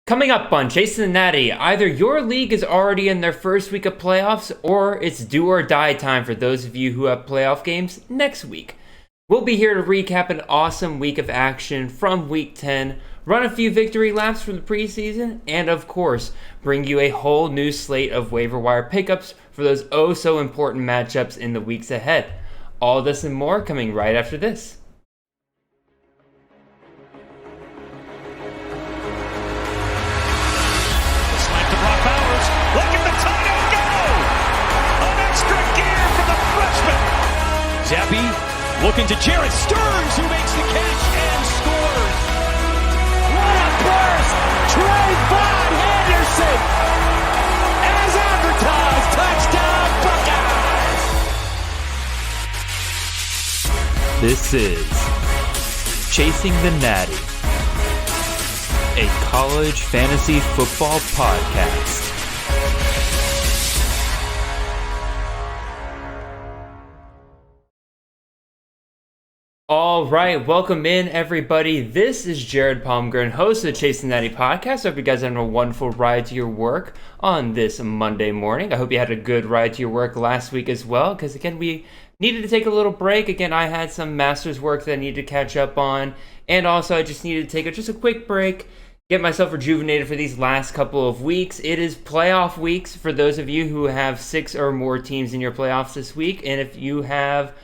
Coming up on Chasing the Natty, either your league is already in their first week of playoffs or it's do or die time for those of you who have playoff games next week. We'll be here to recap an awesome week of action from week 10, run a few victory laps from the preseason, and of course, bring you a whole new slate of waiver wire pickups for those oh so important matchups in the weeks ahead. All this and more coming right after this. Zappy looking to Jared Stearns, who makes the catch and scores. What a burst! Trayvon Henderson, as advertised, touchdown Buckeyes! This is Chasing the Natty, a college fantasy football podcast. All right, welcome in everybody. This is Jared Palmgren, host of the Chasing Natty podcast. I hope you guys are having a wonderful ride to your work on this Monday morning. I hope you had a good ride to your work last week as well, because again, we needed to take a little break. Again, I had some master's work that I needed to catch up on, and also I just needed to take just a quick break, get myself rejuvenated for these last couple of weeks. It is playoff weeks for those of you who have 6 or more teams in your playoffs this week, and if you have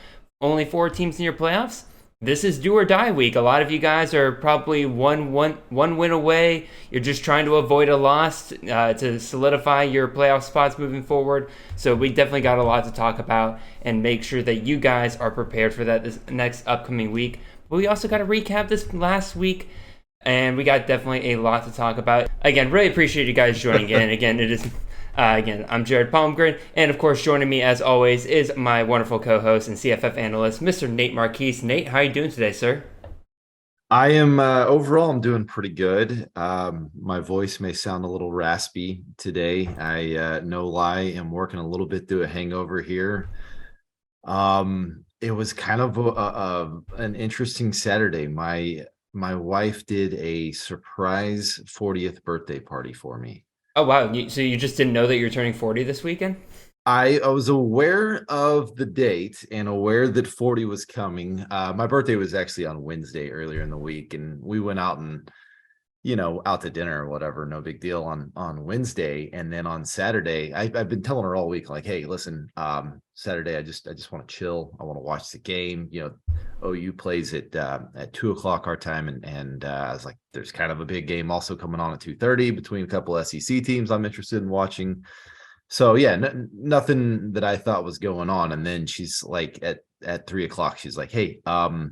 only 4 teams in your playoffs, this is do or die week. A lot of you guys are probably one win away. You're just trying to avoid a loss to solidify your playoff spots moving forward. So we definitely got a lot to talk about and make sure that you guys are prepared for that this next upcoming week. But we also got to recap this last week, and we got definitely a lot to talk about. Again, really appreciate you guys joining in. Again, it is... Again, I'm Jared Palmgren, and of course, joining me as always is my wonderful co-host and CFF analyst, Mr. Nate Marquise. Nate, how are you doing today, sir? I am overall. I'm doing pretty good. My voice may sound a little raspy today. I no lie, am working a little bit through a hangover here. It was kind of an interesting Saturday. My wife did a surprise 40th birthday party for me. Oh, wow. So you just didn't know that you're turning 40 this weekend? I was aware of the date and aware that 40 was coming. My birthday was actually on Wednesday earlier in the week, and we went out and, out to dinner or whatever. No big deal on Wednesday. And then on Saturday, I've been telling her all week, like, hey, listen, Saturday, I just want to chill. I want to watch the game. OU plays at 2:00 our time. And I was like, there's kind of a big game also coming on at 2:30 between a couple SEC teams I'm interested in watching. So yeah, nothing that I thought was going on. And then she's like at 3:00, she's like, hey, why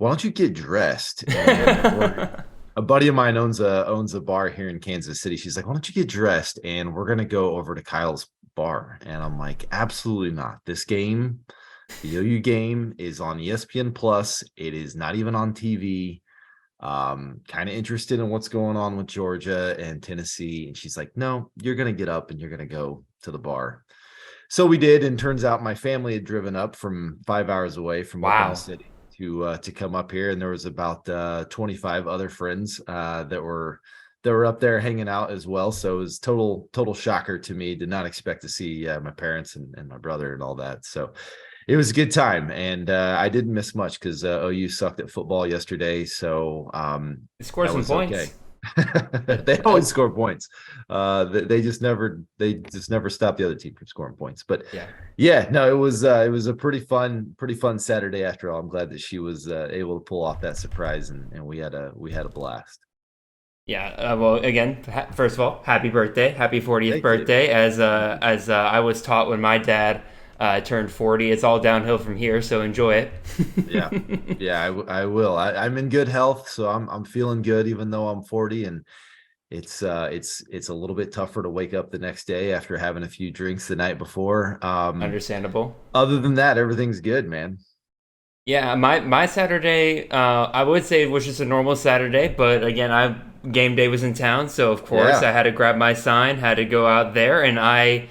don't you get dressed? And a buddy of mine owns a bar here in Kansas City. She's like, why don't you get dressed? And we're going to go over to Kyle's bar. And I'm like, absolutely not. This game, the OU game, is on ESPN Plus. It is not even on TV. Kind of interested in what's going on with Georgia and Tennessee. And she's like, no, you're going to get up and you're going to go to the bar. So we did. And turns out my family had driven up from 5 hours away from Oklahoma City to come up here. And there was about 25 other friends that were up there hanging out as well. So it was total shocker to me. Did not expect to see my parents and my brother and all that. So it was a good time, and I didn't miss much because OU sucked at football yesterday. So they scored some points. Okay. They always score points. They just never stop the other team from scoring points. But no, it was a pretty fun Saturday after all. I'm glad that she was able to pull off that surprise, and we had a blast. Yeah. Well, again, first of all, happy birthday, happy 40th Thank birthday. You. As I was taught when my dad turned 40, it's all downhill from here, so enjoy it. I will. I'm in good health, so I'm feeling good even though I'm 40, and it's a little bit tougher to wake up the next day after having a few drinks the night before. Understandable. Other than that, everything's good, man. Yeah, my Saturday, I would say it was just a normal Saturday, but again, game day was in town, so of course I had to grab my sign, had to go out there, and I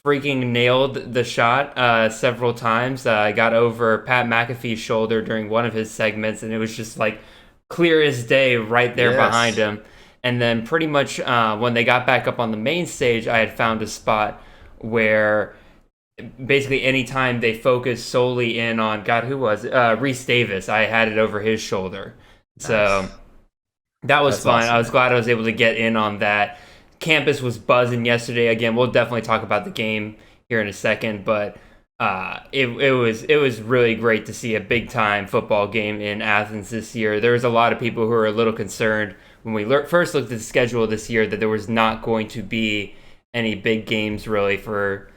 freaking nailed the shot several times. I got over Pat McAfee's shoulder during one of his segments, and it was just like clear as day right there behind him. And then pretty much when they got back up on the main stage, I had found a spot where basically anytime they focused solely in on, God, who was it? Reese Davis, I had it over his shoulder. Nice. So that was fun. Awesome, I was glad I was able to get in on that. Campus was buzzing yesterday. Again, we'll definitely talk about the game here in a second, but it was really great to see a big time football game in Athens this year. There was a lot of people who were a little concerned when we first looked at the schedule this year that there was not going to be any big games really for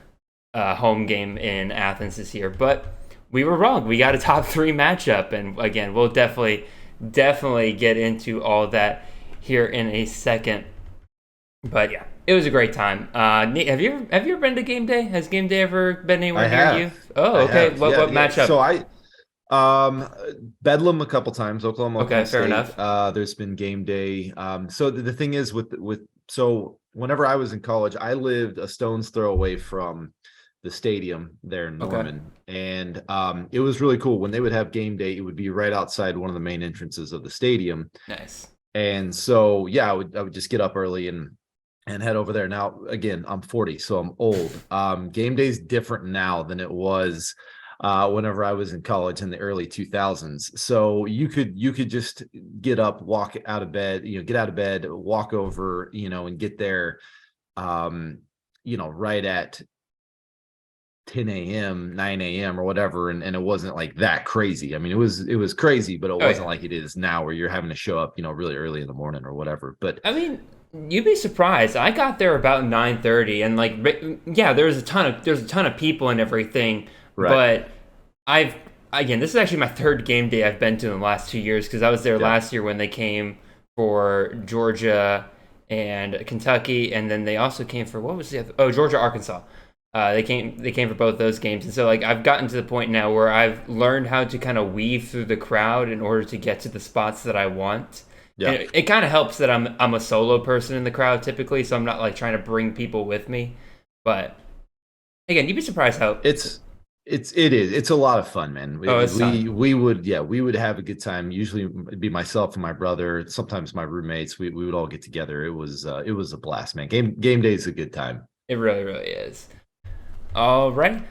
home game in Athens this year, but we were wrong. We got a top 3 matchup, and again, we'll definitely get into all that here in a second. But yeah, it was a great time. Nate, have you ever been to game day? Has game day ever been anywhere near you? Oh, okay. What matchup? So Bedlam a couple times, Oklahoma State. Fair enough. There's been game day. So the thing is so whenever I was in college, I lived a stone's throw away from the stadium there in Norman. And it was really cool. When they would have game day, it would be right outside one of the main entrances of the stadium. Nice. And so, yeah, I would just get up early and head over there. Now, again, I'm 40, so I'm old. Game day is different now than it was whenever I was in college in the early 2000s. So you could just get up, walk out of bed, get out of bed, walk over, and get there, right at 10 a.m., 9 a.m. or whatever. And it wasn't like that crazy. I mean, it was crazy, but it wasn't like it is now where you're having to show up, really early in the morning or whatever. But I mean, you'd be surprised. I got there about 9:30, and there's a ton of people and everything. Right. But this is actually my third game day I've been to in the last 2 years, because I was there last year when they came for Georgia and Kentucky, and then they also came for Georgia, Arkansas. They came for both those games, and so I've gotten to the point now where I've learned how to kind of weave through the crowd in order to get to the spots that I want. Yeah, it kind of helps that I'm a solo person in the crowd typically, so I'm not trying to bring people with me. But again, you'd be surprised how it is. It's a lot of fun, man. We would have a good time. Usually it'd be myself and my brother, sometimes my roommates. We would all get together. It was a blast, man. Game day is a good time. It really, really is. All right.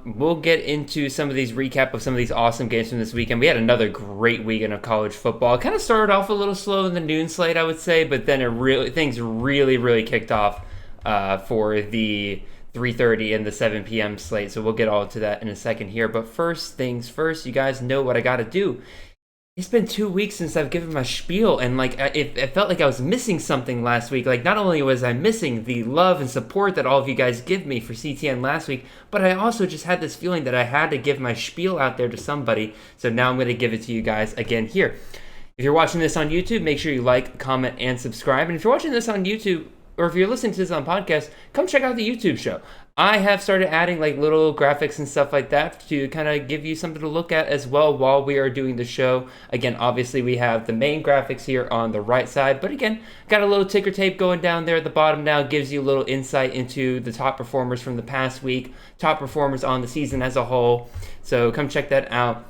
We'll get into some of these recap of some of these awesome games from this weekend. We had another great weekend of college football. It kind of started off a little slow in the noon slate, I would say, but then things really kicked off for the 3:30 and the 7 p.m. slate. So we'll get all to that in a second here. But first things first, you guys know what I got to do. It's been 2 weeks since I've given my spiel, and it felt like I was missing something last week. Not only was I missing the love and support that all of you guys give me for CTN last week, but I also just had this feeling that I had to give my spiel out there to somebody. So now I'm going to give it to you guys again here. If you're watching this on YouTube, make sure you like, comment, and subscribe. And if you're watching this on YouTube, or if you're listening to this on podcast, come check out the YouTube show. I have started adding little graphics and stuff like that to kind of give you something to look at as well while we are doing the show. Again, obviously we have the main graphics here on the right side, but again, got a little ticker tape going down there at the bottom now, gives you a little insight into the top performers from the past week, top performers on the season as a whole. So come check that out.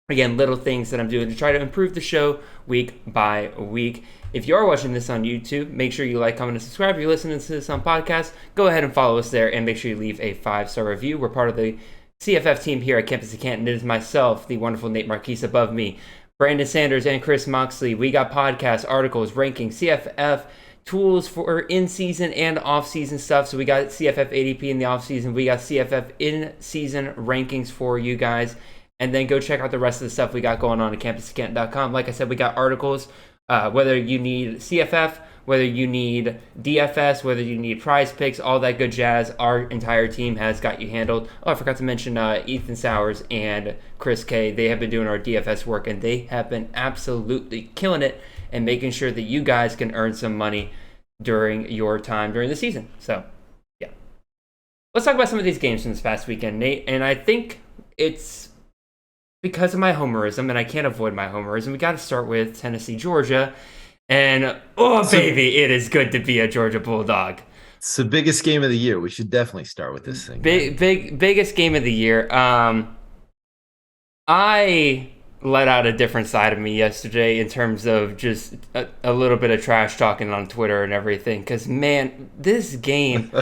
Again, little things that I'm doing to try to improve the show week by week. If you are watching this on YouTube, make sure you like, comment, and subscribe. If you're listening to this on podcast, go ahead and follow us there, and make sure you leave a 5-star review. We're part of the CFF team here at Campus of Canton. It is myself, the wonderful Nate Marquise above me, Brandon Sanders, and Chris Moxley. We got podcasts, articles, rankings, CFF tools for in-season and off-season stuff. So we got CFF ADP in the off-season. We got CFF in-season rankings for you guys. And then go check out the rest of the stuff we got going on at campusofcanton.com. Like I said, we got articles, whether you need CFF, whether you need DFS, whether you need prize picks, all that good jazz. Our entire team has got you handled. Oh, I forgot to mention Ethan Sowers and Chris K. They have been doing our DFS work, and they have been absolutely killing it and making sure that you guys can earn some money during your time during the season. So, yeah. Let's talk about some of these games from this past weekend, Nate. And I think it's because of my homerism, and I can't avoid my homerism, we got to start with Tennessee, Georgia. And, baby, it is good to be a Georgia Bulldog. It's the biggest game of the year. We should definitely start with this thing. Biggest game of the year. I let out a different side of me yesterday in terms of just a little bit of trash talking on Twitter and everything. Because, man, this game,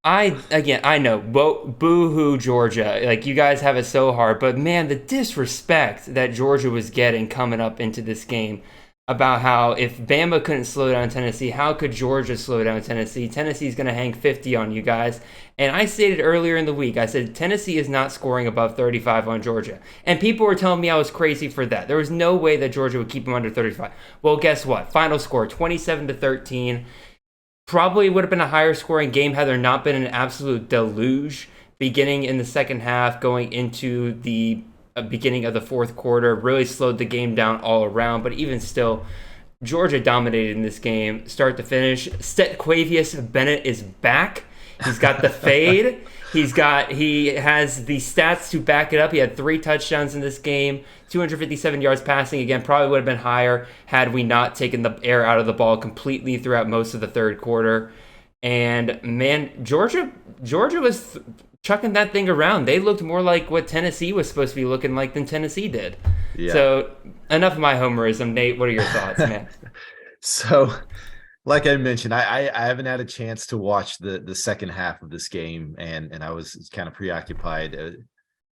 I know, boo-hoo Georgia. Like, you guys have it so hard. But, man, the disrespect that Georgia was getting coming up into this game about how if Bama couldn't slow down Tennessee, how could Georgia slow down Tennessee? Tennessee's going to hang 50 on you guys. And I stated earlier in the week, I said Tennessee is not scoring above 35 on Georgia. And people were telling me I was crazy for that. There was no way that Georgia would keep them under 35. Well, guess what? Final score, 27-13. Probably would have been a higher scoring game had there not been an absolute deluge beginning in the second half, going into the beginning of the fourth quarter. Really slowed the game down all around, but even still, Georgia dominated in this game start to finish. Quavius Bennett is back. He's got the fade. He has the stats to back it up. He had 3 touchdowns in this game, 257 yards passing. Again, probably would have been higher had we not taken the air out of the ball completely throughout most of the third quarter. And man, Georgia was chucking that thing around. They looked more like what Tennessee was supposed to be looking like than Tennessee did. Yeah. So enough of my homerism. Nate, what are your thoughts, man? So, like I mentioned, I haven't had a chance to watch the second half of this game, and I was kind of preoccupied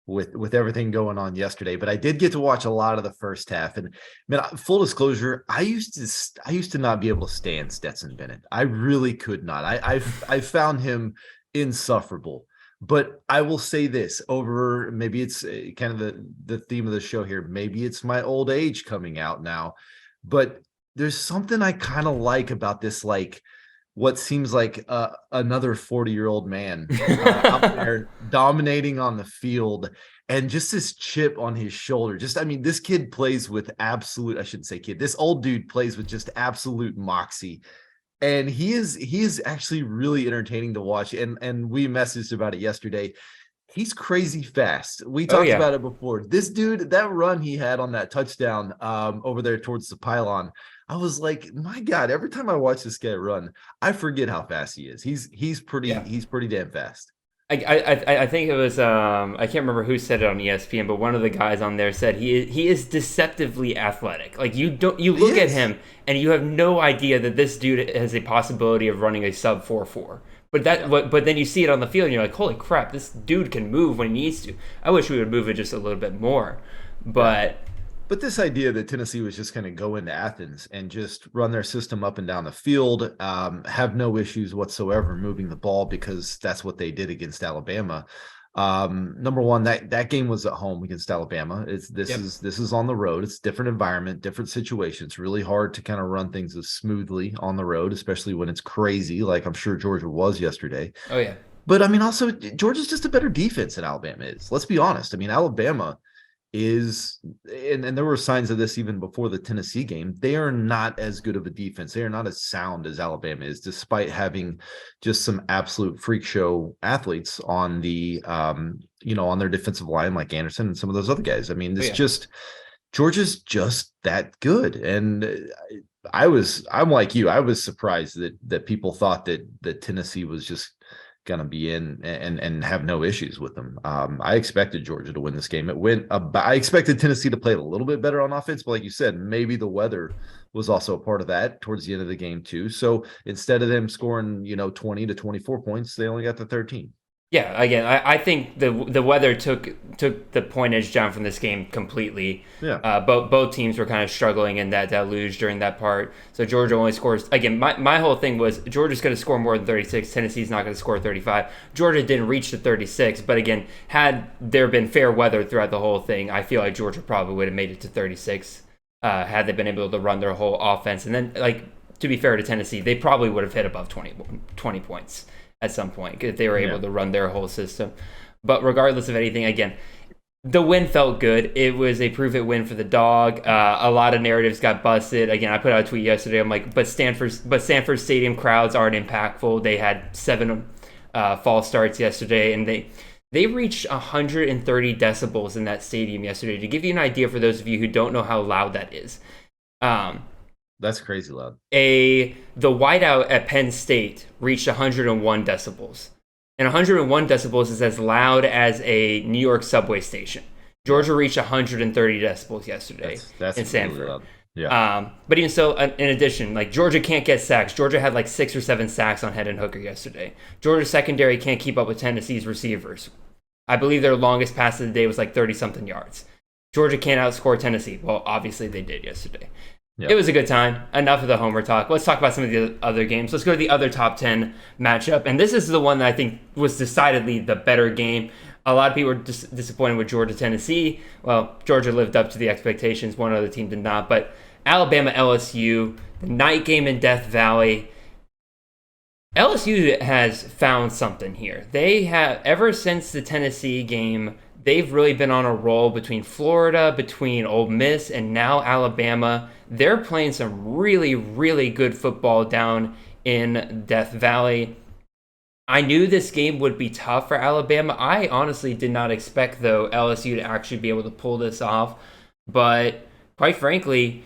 with everything going on yesterday. But I did get to watch a lot of the first half. And man, full disclosure, I used to not be able to stand Stetson Bennett. I really could not. I found him insufferable. But I will say this, over maybe it's kind of the theme of the show here. Maybe it's my old age coming out now, but there's something I kind of like about this, like what seems like another 40-year-old man out there dominating on the field, and just this chip on his shoulder. This kid plays with absolute, I shouldn't say kid, this old dude plays with just absolute moxie. And he is actually really entertaining to watch. And we messaged about it yesterday. He's crazy fast. We talked about it before. This dude, that run he had on that touchdown over there towards the pylon, I was like, my God, every time I watch this guy run, I forget how fast he is. He's pretty damn fast. I think it was I can't remember who said it on ESPN, but one of the guys on there said he is deceptively athletic. Like you look at him and you have no idea that this dude has a possibility of running a sub 4.4. But then you see it on the field and you're like, holy crap, this dude can move when he needs to. I wish we would move it just a little bit more, but. But this idea that Tennessee was just going to go into Athens and just run their system up and down the field, have no issues whatsoever moving the ball, because that's what they did against Alabama. Number one, that game was at home against Alabama. This is on the road. It's a different environment, different situation. It's really hard to kind of run things as smoothly on the road, especially when it's crazy, like I'm sure Georgia was yesterday. Oh yeah. But also Georgia's just a better defense than Alabama is. Let's be honest. Alabama is, and there were signs of this even before the Tennessee game, they are not as good of a defense. They are not as sound as Alabama is, despite having just some absolute freak show athletes on the, on their defensive line, like Anderson and some of those other guys. Just, Georgia's just that good. And I'm like you, I was surprised that people thought that Tennessee was just going to be in and have no issues with them. I expected Georgia to win this game. I expected Tennessee to play a little bit better on offense, but like you said, maybe the weather was also a part of that towards the end of the game too. So instead of them scoring, 20 to 24 points, they only got to 13. Yeah, again, I think the weather took the pointage down from this game completely. Yeah. Both teams were kind of struggling in that deluge during that part. So Georgia only scores. Again, my whole thing was Georgia's going to score more than 36. Tennessee's not going to score 35. Georgia didn't reach the 36, but again, had there been fair weather throughout the whole thing, I feel like Georgia probably would have made it to 36 had they been able to run their whole offense. And then, to be fair to Tennessee, they probably would have hit above 20 points at some point if they were able to run their whole system. But regardless of anything, again, the win felt good. It was a prove it win for the dog. A lot of narratives got busted. Again, I put out a tweet yesterday. I'm like, but Stanford Stadium crowds aren't impactful. They had 7 false starts yesterday, and they reached 130 decibels in that stadium yesterday. To give you an idea, for those of you who don't know how loud that is, that's crazy loud. The whiteout at Penn State reached 101 decibels. And 101 decibels is as loud as a New York subway station. Georgia reached 130 decibels yesterday that's in Sanford. Really loud. Yeah. But even so, in addition, like Georgia can't get sacks. Georgia had like 6 or 7 sacks on Hendon Hooker yesterday. Georgia's secondary can't keep up with Tennessee's receivers. I believe their longest pass of the day was like 30-something yards. Georgia can't outscore Tennessee. Well, obviously they did yesterday. Yep. It was a good time. Enough of the homer talk. Let's talk about some of the other games. Let's go to the other top 10 matchup. And this is the one that I think was decidedly the better game. A lot of people were disappointed with Georgia-Tennessee. Well, Georgia lived up to the expectations. One other team did not. But Alabama-LSU, the night game in Death Valley. LSU has found something here. They have, ever since the Tennessee game, they've really been on a roll between Florida, between Ole Miss, and now Alabama. They're playing some really, really good football down in Death Valley. I knew this game would be tough for Alabama. I honestly did not expect, though, LSU to actually be able to pull this off. But quite frankly,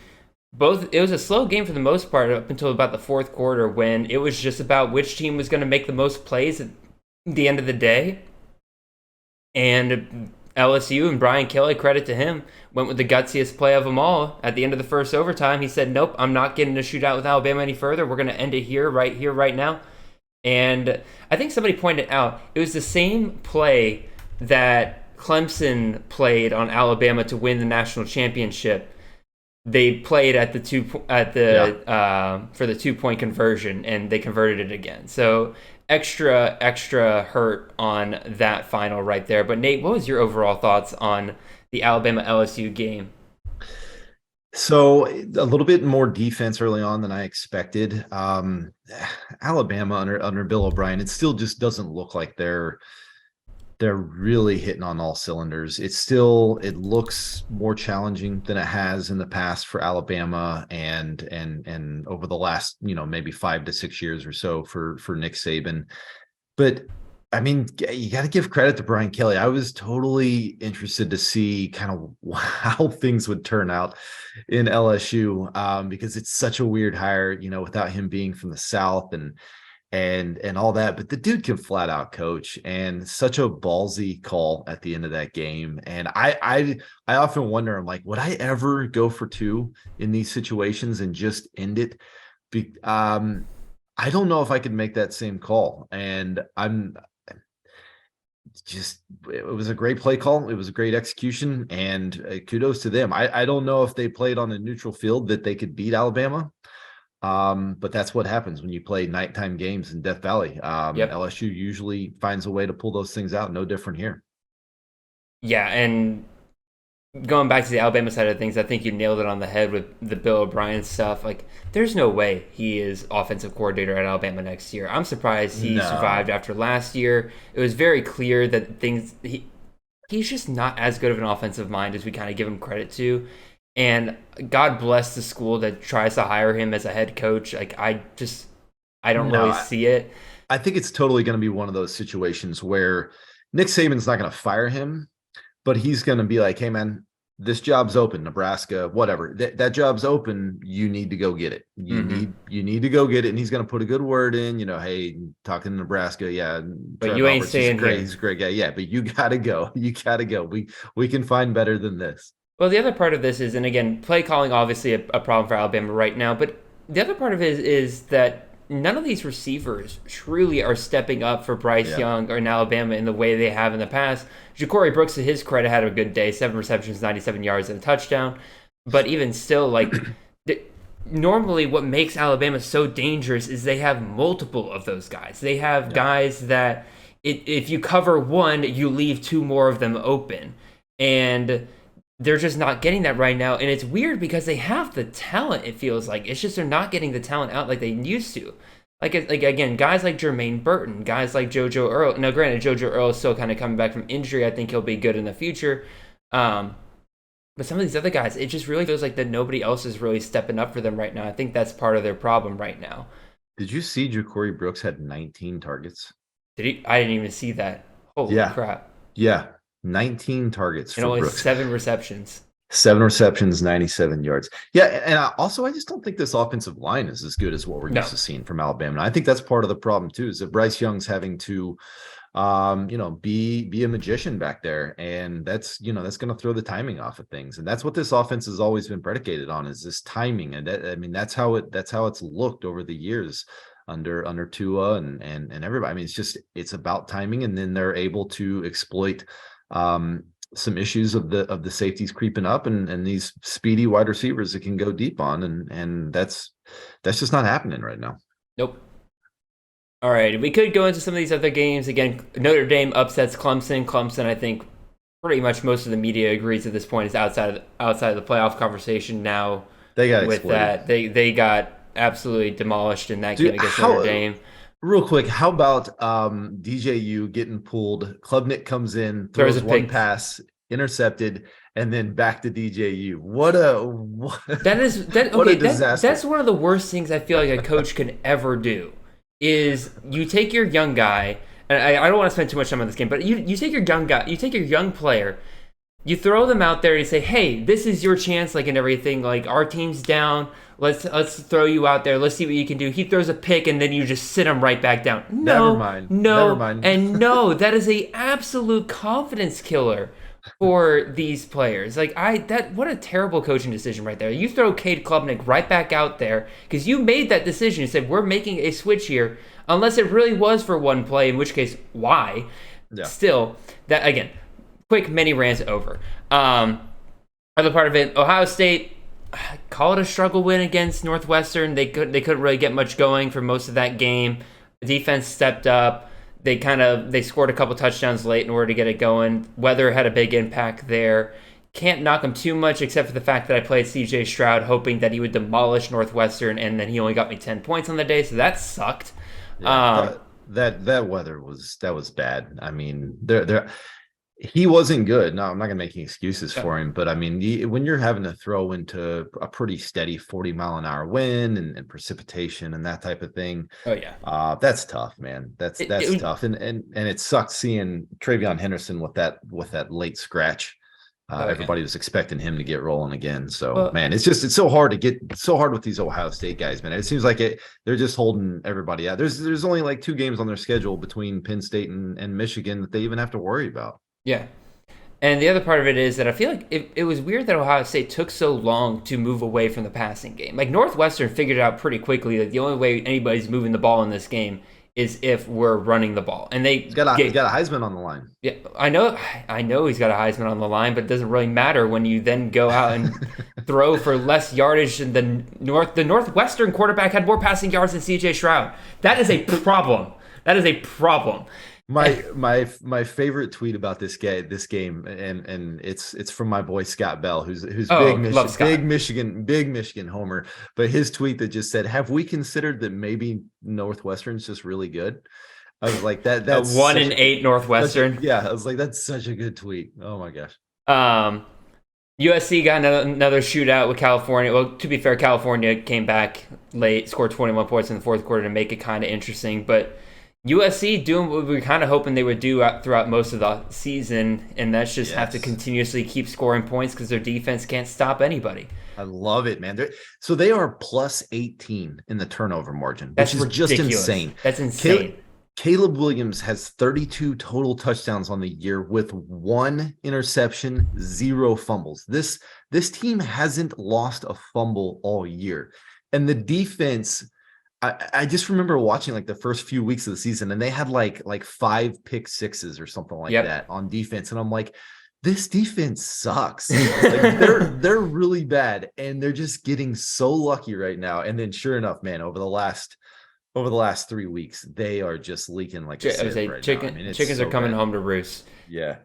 it was a slow game for the most part up until about the fourth quarter, when it was just about which team was going to make the most plays at the end of the day. And LSU and Brian Kelly, credit to him, went with the gutsiest play of them all. At the end of the first overtime, he said, nope, I'm not getting a shootout with Alabama any further. We're going to end it here, right now. And I think somebody pointed out, it was the same play that Clemson played on Alabama to win the national championship. They played at the for the 2-point conversion, and they converted it again. So extra hurt on that final right there. But Nate, what was your overall thoughts on the Alabama LSU game? So a little bit more defense early on than I expected. Alabama under Bill O'Brien, it still just doesn't look like they're really hitting on all cylinders. It looks more challenging than it has in the past for Alabama and over the last, maybe 5 to 6 years or so for Nick Saban. But I mean, you got to give credit to Brian Kelly. I was totally interested to see kind of how things would turn out in LSU, because it's such a weird hire, without him being from the South and all that. But the dude can flat out coach, and such a ballsy call at the end of that game. And I often wonder, I'm like, would I ever go for 2 in these situations and just end it? I don't know if I could make that same call. And it was a great play call. It was a great execution, and kudos to them. I don't know if they played on a neutral field that they could beat Alabama. But that's what happens when you play nighttime games in Death Valley. LSU usually finds a way to pull those things out. No different here. Yeah, and going back to the Alabama side of things, I think you nailed it on the head with the Bill O'Brien stuff. Like, there's no way he is offensive coordinator at Alabama next year. I'm surprised he survived after last year. It was very clear that he's just not as good of an offensive mind as we kind of give him credit to. And God bless the school that tries to hire him as a head coach. Like, I don't really see it. I think it's totally going to be one of those situations where Nick Saban's not going to fire him, but he's going to be like, hey, man, this job's open, Nebraska, whatever. That job's open. You need to go get it. You need to go get it. And he's going to put a good word in, hey, talking to Nebraska. Yeah. But you ain't saying great. He's a great guy. Yeah. But you got to go. You got to go. We can find better than this. Well, the other part of this is, and again, play calling obviously a problem for Alabama right now, but the other part of it is that none of these receivers truly are stepping up for Bryce Young or in Alabama in the way they have in the past. Ja'Cory Brooks, to his credit, had a good day, 7 receptions, 97 yards, and a touchdown. But even still, like, normally what makes Alabama so dangerous is they have multiple of those guys. They have guys that if you cover one, you leave 2 more of them open. And they're just not getting that right now. And it's weird because they have the talent, it feels like. It's just they're not getting the talent out like they used to. Like again, guys like Jermaine Burton, guys like JoJo Earl. Now, granted, JoJo Earl is still kind of coming back from injury. I think he'll be good in the future. But some of these other guys, it just really feels like that nobody else is really stepping up for them right now. I think that's part of their problem right now. Did you see Ja'Cory Brooks had 19 targets? Did he? I didn't even see that. Holy crap. Yeah. 19 targets and only Brooks. 7 receptions. 7 receptions, 97 yards. Yeah, and I just don't think this offensive line is as good as what we're used to seeing from Alabama. And I think that's part of the problem too, is that Bryce Young's having to be a magician back there. And that's going to throw the timing off of things. And that's what this offense has always been predicated on, is this timing. And that's how it's looked over the years under Tua and everybody. I mean, it's about timing, and then they're able to exploit some issues of the safeties creeping up and these speedy wide receivers that can go deep on, and that's just not happening right now. Nope. All right, we could go into some of these other games. Again, Notre Dame upsets Clemson. Clemson, I think pretty much most of the media agrees at this point, is outside of the playoff conversation now. They got with exploited. that. They got absolutely demolished in that game against Notre Dame. Real quick, how about DJU getting pulled? Klubnik comes in, throws one pass, intercepted, and then back to DJU. What a disaster. That's one of the worst things I feel like a coach can ever do. Is you take your young guy, and I don't want to spend too much time on this game, but you take your young guy, you take your young player, you throw them out there and you say, hey, this is your chance, like, and everything, like, our team's down, let's throw you out there, let's see what you can do. He throws a pick and then you just sit him right back down. Never mind. And no, that is a absolute confidence killer for these players. Like, what a terrible coaching decision right there. You throw Cade Klubnik right back out there because you made that decision. You said, we're making a switch here, unless it really was for one play, in which case, why? Yeah. Still, that, again, quick mini rant over. Other part of it, Ohio State, call it a struggle win against Northwestern. They couldn't really get much going for most of that game. The defense stepped up. They scored a couple touchdowns late in order to get it going. Weather had a big impact there. Can't knock them too much, except for the fact that I played CJ Stroud hoping that he would demolish Northwestern, and then he only got me 10 points on the day, so that sucked. Yeah, that weather was bad. I mean, he wasn't good. No, I'm not gonna make any excuses for him, but I mean, when you're having to throw into a pretty steady 40-mile-an-hour wind and precipitation and that type of thing, that's tough, man. That's tough, and it sucked seeing Travion Henderson with that late scratch. Everybody was expecting him to get rolling again. So, man, it's so hard with these Ohio State guys, man. It seems like they're just holding everybody out. There's only like 2 games on their schedule between Penn State and Michigan that they even have to worry about. Yeah. And the other part of it is that I feel like it was weird that Ohio State took so long to move away from the passing game. Like, Northwestern figured it out pretty quickly that the only way anybody's moving the ball in this game is if we're running the ball. And he's got a Heisman on the line. Yeah, I know he's got a Heisman on the line, but it doesn't really matter when you then go out and throw for less yardage than the Northwestern quarterback had more passing yards than CJ Stroud. That is a problem. My favorite tweet about this game, and it's from my boy Scott Bell, who's big Michigan homer. But his tweet that just said, "Have we considered that maybe Northwestern's just really good?" I was like, that's a 1-8 Northwestern. I was like, that's such a good tweet. Oh my gosh. USC got another shootout with California. Well, to be fair, California came back late, scored 21 points in the fourth quarter to make it kind of interesting, but USC doing what we were kind of hoping they would do throughout most of the season, and that's just have to continuously keep scoring points because their defense can't stop anybody. I love it, man. They are plus 18 in the turnover margin, which is ridiculous. Just insane. That's insane. Caleb Williams has 32 total touchdowns on the year with 1 interception, 0 fumbles. This team hasn't lost a fumble all year, and the defense. I just remember watching like the first few weeks of the season, and they had like 5 pick sixes or something like that on defense, and I'm like, this defense sucks. Like, they're really bad, and they're just getting so lucky right now. And then, sure enough, man, over the last 3 weeks, they are just leaking like a sieve right now. I mean, chickens are coming home to roost. Yeah.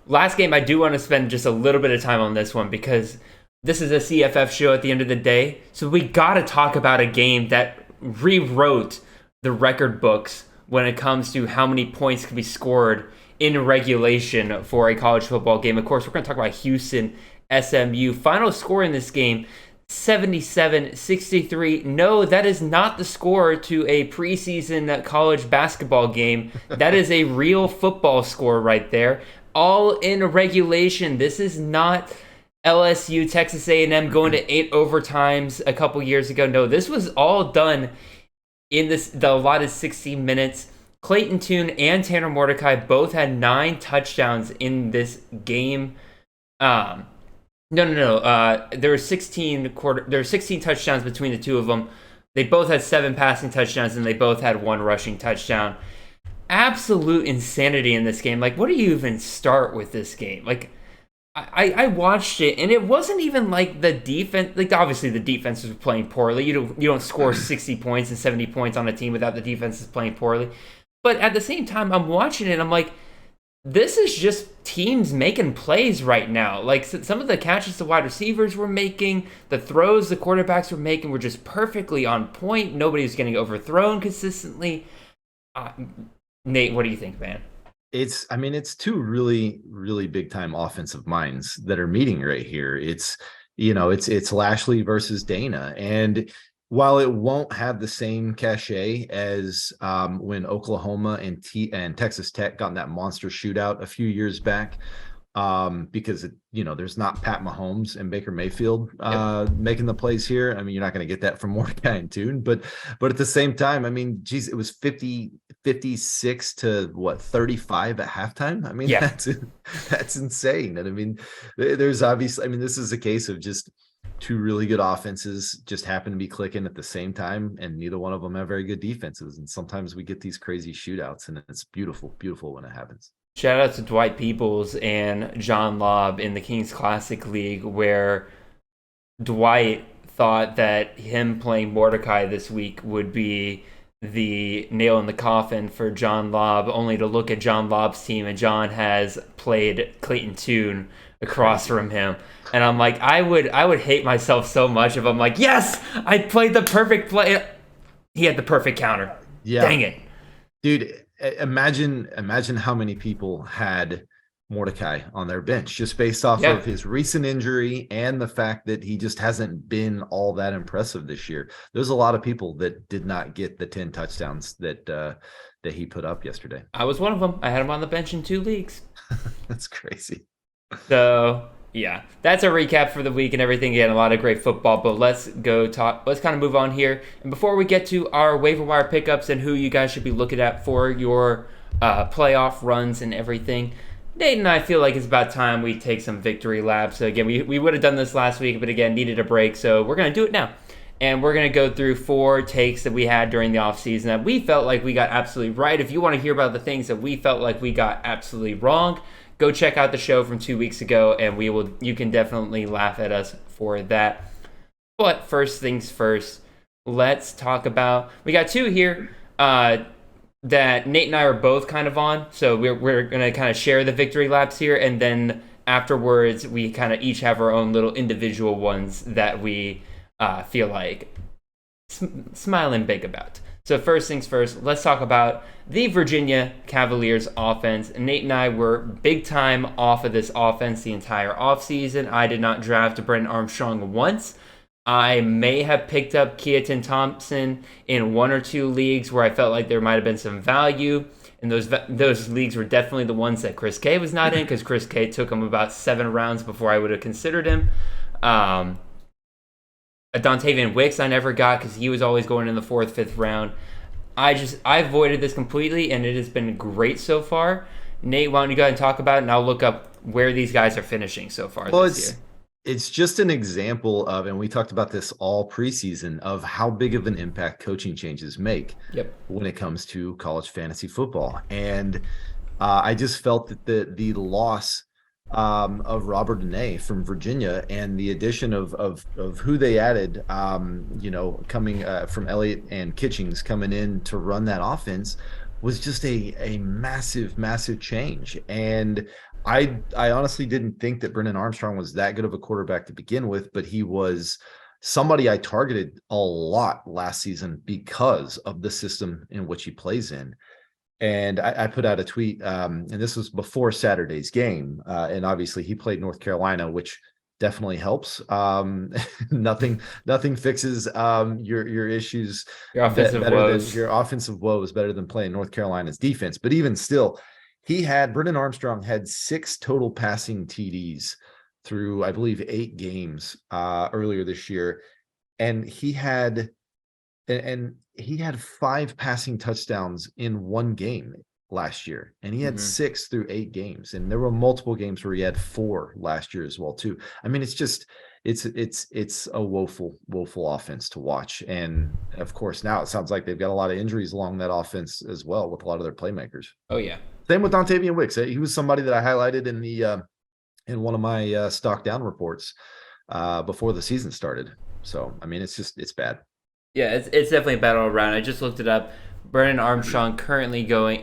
Last game, I do want to spend just a little bit of time on this one because this is a CFF show at the end of the day, so we got to talk about a game that rewrote the record books when it comes to how many points can be scored in regulation for a college football game. Of course, we're going to talk about Houston SMU. Final score in this game, 77-63. No, that is not the score to a preseason college basketball game. That is a real football score right there. All in regulation. This is not LSU, Texas A&M going to 8 overtimes a couple years ago. No, this was all done in the allotted 60 minutes. Clayton Tune and Tanner Mordecai both had 9 touchdowns in this game. No. There were 16 touchdowns between the two of them. They both had 7 passing touchdowns, and they both had 1 rushing touchdown. Absolute insanity in this game. Like, what do you even start with this game? Like, I watched it, and it wasn't even like the defense. Like, obviously the defense was playing poorly. You don't score 60 points and 70 points on a team without the defense is playing poorly. But at the same time, I'm watching it, I'm like, this is just teams making plays right now. Like, some of the catches the wide receivers were making, the throws the quarterbacks were making were just perfectly on point. Nobody was getting overthrown consistently. Nate, what do you think, man? It's 2 really, really big time offensive minds that are meeting right here. It's Lashley versus Dana. And while it won't have the same cachet as when Oklahoma and Texas Tech got in that monster shootout a few years back, because there's not Pat Mahomes and Baker Mayfield making the plays here. I mean, you're not going to get that from Mordecai and Tune, but at the same time, I mean, geez, it was 56 to 35 at halftime. I mean, that's insane. And I mean, there's obviously, I mean, this is a case of just 2 really good offenses just happen to be clicking at the same time, and neither one of them have very good defenses. And sometimes we get these crazy shootouts, and it's beautiful when it happens. Shout out to Dwight Peoples and John Lobb in the Kings Classic League, where Dwight thought that him playing Mordecai this week would be the nail in the coffin for John Lobb, only to look at John Lobb's team, and John has played Clayton Tune across from him. And I'm like, I would hate myself so much if I'm like, yes, I played the perfect play. He had the perfect counter. Yeah. Dang it. Dude, imagine how many people had Mordecai on their bench just based off of his recent injury and the fact that he just hasn't been all that impressive this year. There's a lot of people that did not get the 10 touchdowns that he put up yesterday. I was one of them. I had him on the bench in 2 leagues. That's crazy. So yeah, that's a recap for the week and everything. Again, a lot of great football, but let's kind of move on here. And before we get to our waiver wire pickups and who you guys should be looking at for your playoff runs and everything, Nate and I feel like it's about time we take some victory laps. So again, we would have done this last week, but again, needed a break. So we're going to do it now. And we're going to go through 4 takes that we had during the offseason that we felt like we got absolutely right. If you want to hear about the things that we felt like we got absolutely wrong, go check out the show from 2 weeks ago, and you can definitely laugh at us for that. But first things first, let's talk about, we got 2 here that Nate and I are both kind of on. So we're going to kind of share the victory laps here, and then afterwards we kind of each have our own little individual ones that we feel like smiling big about. So first things first, let's talk about the Virginia Cavaliers offense. Nate and I were big time off of this offense the entire offseason. I did not draft Brenton Armstrong once. I may have picked up Keaton Thompson in 1 or 2 leagues where I felt like there might have been some value. And those leagues were definitely the ones that Chris K was not in, because Chris K took him about 7 rounds before I would have considered him. Dontavian Wicks I never got because he was always going in the 4th, 5th round. I avoided this completely, and it has been great so far. Nate, why don't you go ahead and talk about it, and I'll look up where these guys are finishing so far this year. It's just an example of, and we talked about this all preseason, of how big of an impact coaching changes make when it comes to college fantasy football. And I just felt that the loss of Robert Dene from Virginia and the addition of who they added, coming from Elliott and Kitchings coming in to run that offense was just a massive change. And I honestly didn't think that Brennan Armstrong was that good of a quarterback to begin with, but he was somebody I targeted a lot last season because of the system in which he plays in. And I put out a tweet, and this was before Saturday's game. And obviously he played North Carolina, which definitely helps. Nothing fixes your issues. Your offensive woes. Your offensive woes better than playing North Carolina's defense. But even still, Brennan Armstrong had 6 total passing TDs through, I believe, 8 games earlier this year. And he had and he had 5 passing touchdowns in one game last year, and he had 6 through 8 games, and there were multiple games where he had 4 last year as well too. I mean, it's a woeful offense to watch, and of course now it sounds like they've got a lot of injuries along that offense as well with a lot of their playmakers. Oh yeah, same with Dontavian Wicks. He was somebody that I highlighted in the in one of my stock down reports before the season started. So I mean, it's bad. Yeah, it's definitely a battle around. I just looked it up. Brennan Armstrong currently on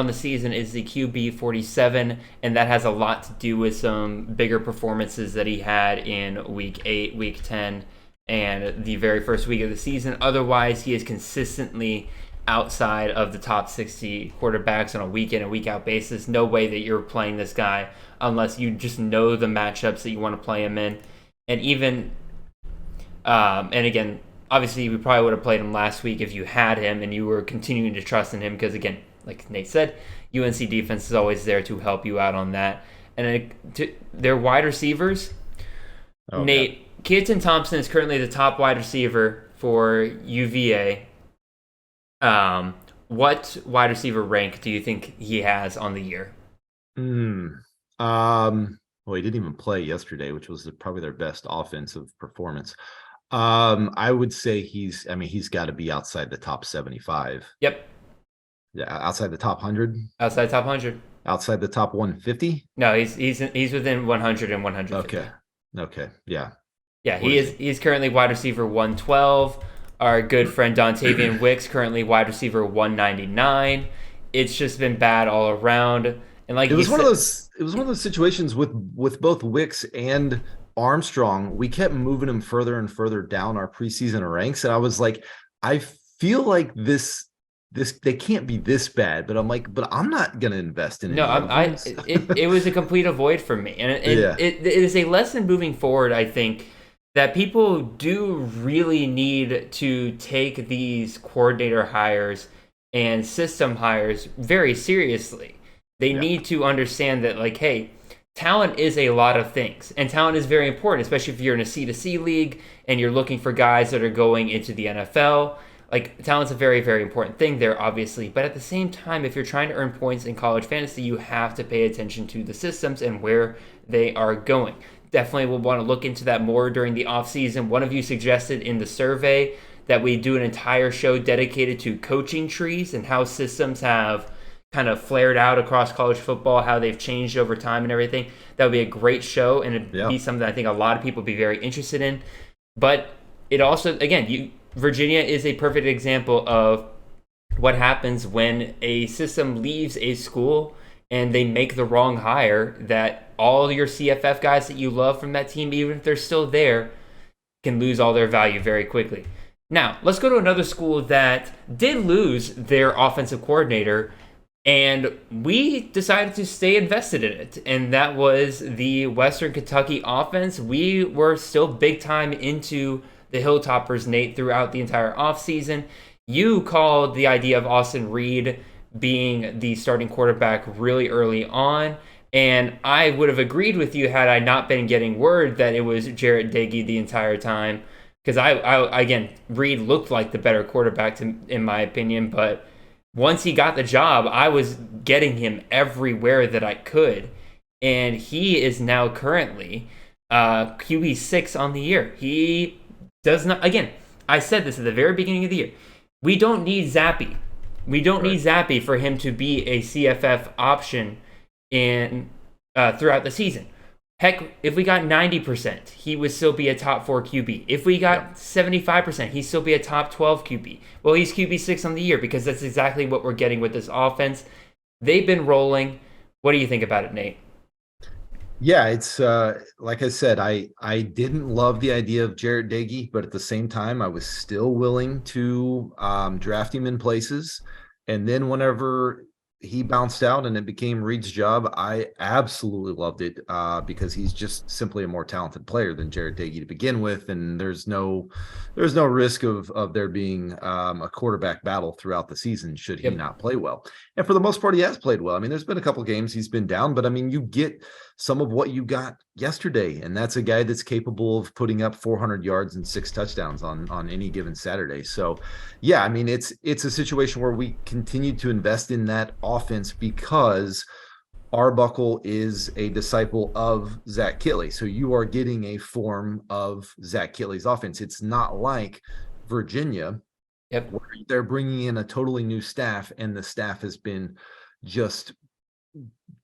the season is the QB 47, and that has a lot to do with some bigger performances that he had in week 8, week 10, and the very first week of the season. Otherwise, he is consistently outside of the top 60 quarterbacks on a week in and week out basis. No way that you're playing this guy unless you just know the matchups that you want to play him in. And even, and again, obviously we probably would have played him last week if you had him and you were continuing to trust in him because, again, like Nate said, UNC defense is always there to help you out on that. And their wide receivers, Nate, Keaton Thompson is currently the top wide receiver for UVA. What wide receiver rank do you think he has on the year? Well, he didn't even play yesterday, which was probably their best offensive performance. I would say he's got to be outside the top 75. Yep. Yeah, outside the top 100. Outside top 100. Outside the top 150. No, he's within 100 and 150. Okay. Yeah. Yeah, he's currently wide receiver 112. Our good friend Dontavian Wicks currently wide receiver 199. It's just been bad all around. And like it was one of those situations with both Wicks and Armstrong. We kept moving him further and further down our preseason ranks, and I was like, I feel like this they can't be this bad, but I'm like, but I'm not gonna invest in it. No, it was a complete avoid for me, and it is a lesson moving forward. I think that people do really need to take these coordinator hires and system hires very seriously. They need to understand that, like, hey, talent is a lot of things, and talent is very important, especially if you're in a C2C league and you're looking for guys that are going into the NFL. Like, talent's a very, very important thing there, obviously. But at the same time, if you're trying to earn points in college fantasy, you have to pay attention to the systems and where they are going. Definitely will want to look into that more during the offseason. One of you suggested in the survey that we do an entire show dedicated to coaching trees and how systems have kind of flared out across college football, how they've changed over time and everything. That would be a great show, and it'd be something that I think a lot of people would be very interested in. But it also, again, Virginia is a perfect example of what happens when a system leaves a school and they make the wrong hire, that all your CFF guys that you love from that team, even if they're still there, can lose all their value very quickly. Now, let's go to another school that did lose their offensive coordinator, and we decided to stay invested in it, and that was the Western Kentucky offense. We were still big time into the Hilltoppers, Nate, throughout the entire offseason. You called the idea of Austin Reed being the starting quarterback really early on, and I would have agreed with you had I not been getting word that it was Jarrett Doege the entire time, because I again, Reed looked like the better quarterback in my opinion, but once he got the job, I was getting him everywhere that I could, and he is now currently QB 6 on the year. He does not, again, I said this at the very beginning of the year, we don't need Zappy. We don't need Zappy for him to be a CFF option in throughout the season. Heck, if we got 90%, he would still be a top 4 QB. If we got 75%, he'd still be a top 12 QB. Well, he's QB 6 on the year because that's exactly what we're getting with this offense. They've been rolling. What do you think about it, Nate? Yeah, it's like I said, I didn't love the idea of Jarrett Doege, but at the same time, I was still willing to draft him in places. And then whenever he bounced out and it became Reed's job, I absolutely loved it because he's just simply a more talented player than Jarrett Doege to begin with, and there's no risk of there being a quarterback battle throughout the season should he not play well. And for the most part, he has played well. I mean, there's been a couple games he's been down, but I mean, you get some of what you got yesterday. And that's a guy that's capable of putting up 400 yards and 6 touchdowns on any given Saturday. So, yeah, I mean, it's a situation where we continue to invest in that offense because Arbuckle is a disciple of Zach Kittley. So you are getting a form of Zach Kittley's offense. It's not like Virginia, where they're bringing in a totally new staff, and the staff has been just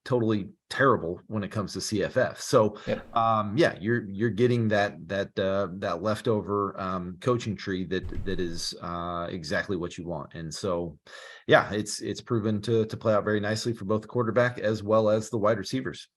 totally terrible when it comes to CFF. So, you're getting that leftover coaching tree that is exactly what you want. And so, yeah, it's proven to play out very nicely for both the quarterback as well as the wide receivers.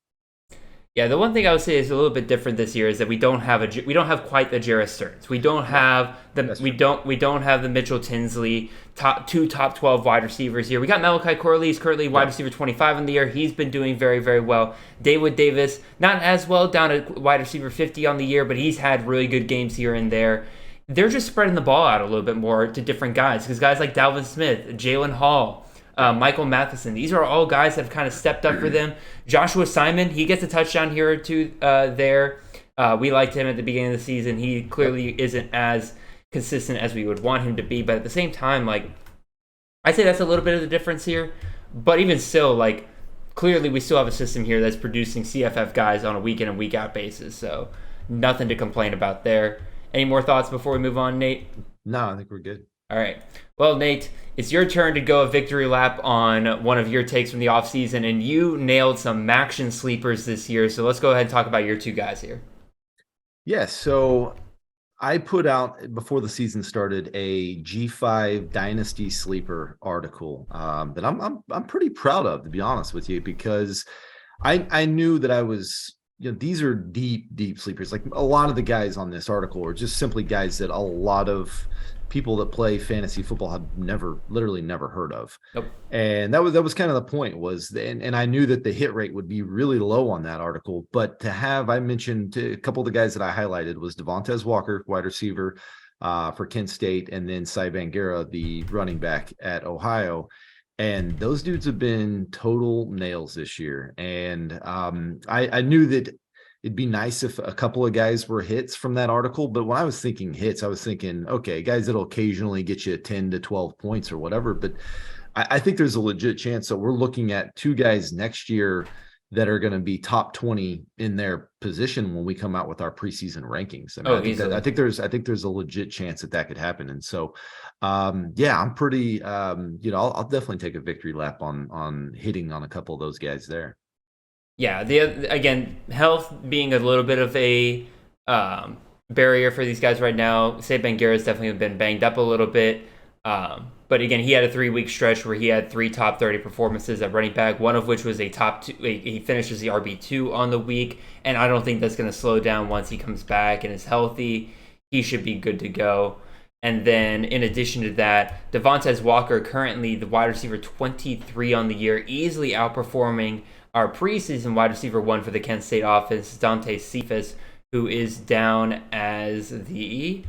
Yeah, the one thing I would say is a little bit different this year is that we don't have quite the Jarrett Stearns. We don't have we don't have the Mitchell Tinsley top 12 wide receivers here. We got Malachi Corley, he's currently wide receiver 25 in the year. He's been doing very, very well. David Davis, not as well, down at wide receiver 50 on the year, but he's had really good games here and there. They're just spreading the ball out a little bit more to different guys because guys like Dalvin Smith, Jalen Hall, Michael Matheson, these are all guys that have kind of stepped up for them. Joshua Simon, he gets a touchdown here or two there. We liked him at the beginning of the season. He clearly isn't as consistent as we would want him to be, but at the same time, like, I say that's a little bit of the difference here. But even still, like, clearly we still have a system here that's producing CFF guys on a week in and week out basis, so nothing to complain about there. Any more thoughts before we move on, Nate? No, I think we're good. All right. Well, Nate, it's your turn to go a victory lap on one of your takes from the offseason, and you nailed some Maction sleepers this year. So let's go ahead and talk about your two guys here. Yes. So I put out, before the season started, a G5 Dynasty Sleeper article that I'm pretty proud of, to be honest with you, because I knew that I was, these are deep sleepers. Like, a lot of the guys on this article are just simply guys that a lot of people that play fantasy football have literally never heard of. Nope. And that was kind of the point, and I knew that the hit rate would be really low on that article, but I mentioned a couple of the guys that I highlighted was Devontae Walker, wide receiver for Kent State, and then Cy Bangera, the running back at Ohio. And those dudes have been total nails this year. And I knew that it'd be nice if a couple of guys were hits from that article. But when I was thinking hits, I was thinking, okay, guys that'll occasionally get you 10 to 12 points or whatever. But I think there's a legit chance that we're looking at two guys next year that are going to be top 20 in their position when we come out with our preseason rankings. I mean, I think there's a legit chance that could happen. And so, I'm pretty, I'll definitely take a victory lap on hitting on a couple of those guys there. Yeah, again, health being a little bit of a barrier for these guys right now. Say Bangera's definitely been banged up a little bit. But again, he had a 3-week stretch where he had 3 top 30 performances at running back, one of which was a top 2. He finishes the RB2 on the week, and I don't think that's going to slow down once he comes back and is healthy. He should be good to go. And then in addition to that, Devontae Walker, currently the wide receiver 23 on the year, easily outperforming our preseason wide receiver 1 for the Kent State offense, Dante Cephas, who is down as the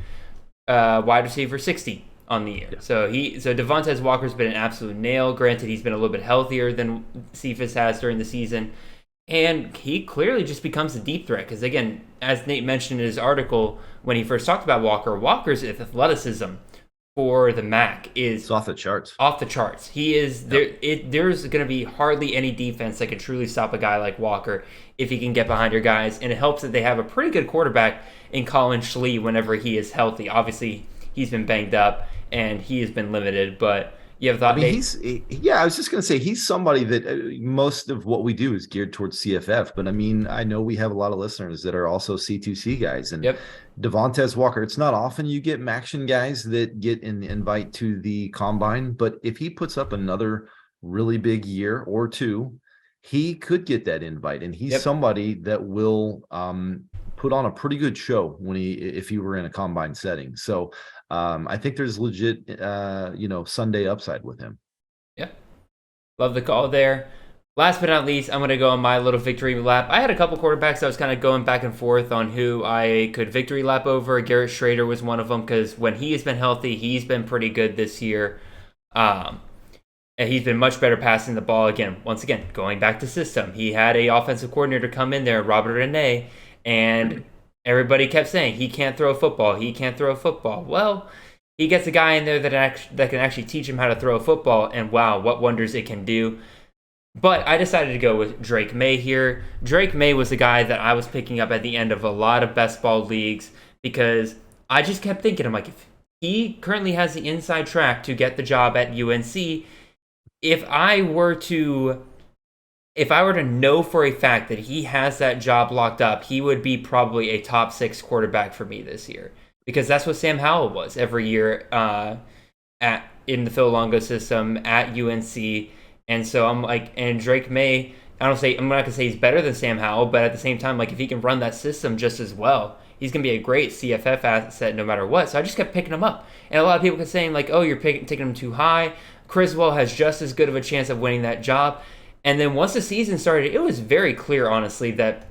wide receiver 60 on the year. Yeah. So Devontae Walker's been an absolute nail. Granted, he's been a little bit healthier than Cephas has during the season. And he clearly just becomes a deep threat because, again, as Nate mentioned in his article, when he first talked about Walker's athleticism for the MAC is off the charts. He is there. There's going to be hardly any defense that can truly stop a guy like Walker if he can get behind your guys. And it helps that they have a pretty good quarterback in Colin Schlee whenever he is healthy. Obviously, he's been banged up and he has been limited, but you have thought. I mean, I was just going to say he's somebody that most of what we do is geared towards CFF. But I mean, I know we have a lot of listeners that are also C2C guys, and Devontae Walker. It's not often you get Maction guys that get an invite to the combine, but if he puts up another really big year or two, he could get that invite, and he's somebody that will put on a pretty good show if he were in a combine setting. So. I think there's legit, Sunday upside with him. Yeah. Love the call there. Last but not least, I'm going to go on my little victory lap. I had a couple quarterbacks I was kind of going back and forth on who I could victory lap over. Garrett Schrader was one of them because when he has been healthy, he's been pretty good this year. And he's been much better passing the ball. Once again, going back to system. He had a offensive coordinator come in there, Robert Rene, and everybody kept saying, he can't throw a football. He can't throw a football. Well, he gets a guy in there that can actually teach him how to throw a football, and wow, what wonders it can do. But I decided to go with Drake May here. Drake May was the guy that I was picking up at the end of a lot of best ball leagues because I just kept thinking, I'm like, if he currently has the inside track to get the job at UNC, if I were to know for a fact that he has that job locked up, he would be probably a top 6 quarterback for me this year. Because that's what Sam Howell was every year in the Phil Longo system at UNC. And so I'm like, and Drake May, I'm not gonna say he's better than Sam Howell, but at the same time, like if he can run that system just as well, he's gonna be a great CFF asset no matter what. So I just kept picking him up, and a lot of people kept saying like, "Oh, you're taking him too high." Criswell has just as good of a chance of winning that job. And then once the season started, it was very clear, honestly, that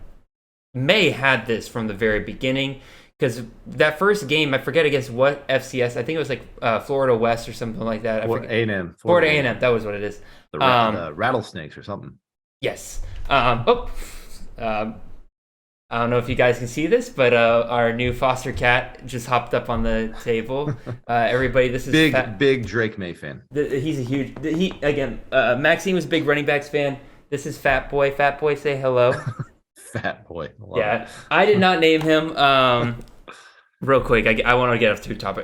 May had this from the very beginning. Because that first game, I forget against what FCS. I think it was like Florida West or something like that. A&M. Florida A&M. That was what it is. The Rattlesnakes or something. Yes. I don't know if you guys can see this, but our new foster cat just hopped up on the table. Everybody, this is big Drake May fan. He's a huge. Maxine was a big running backs fan. This is Fat Boy. Fat Boy, say hello. Fat Boy. Yeah, I did not name him. Real quick, I want to get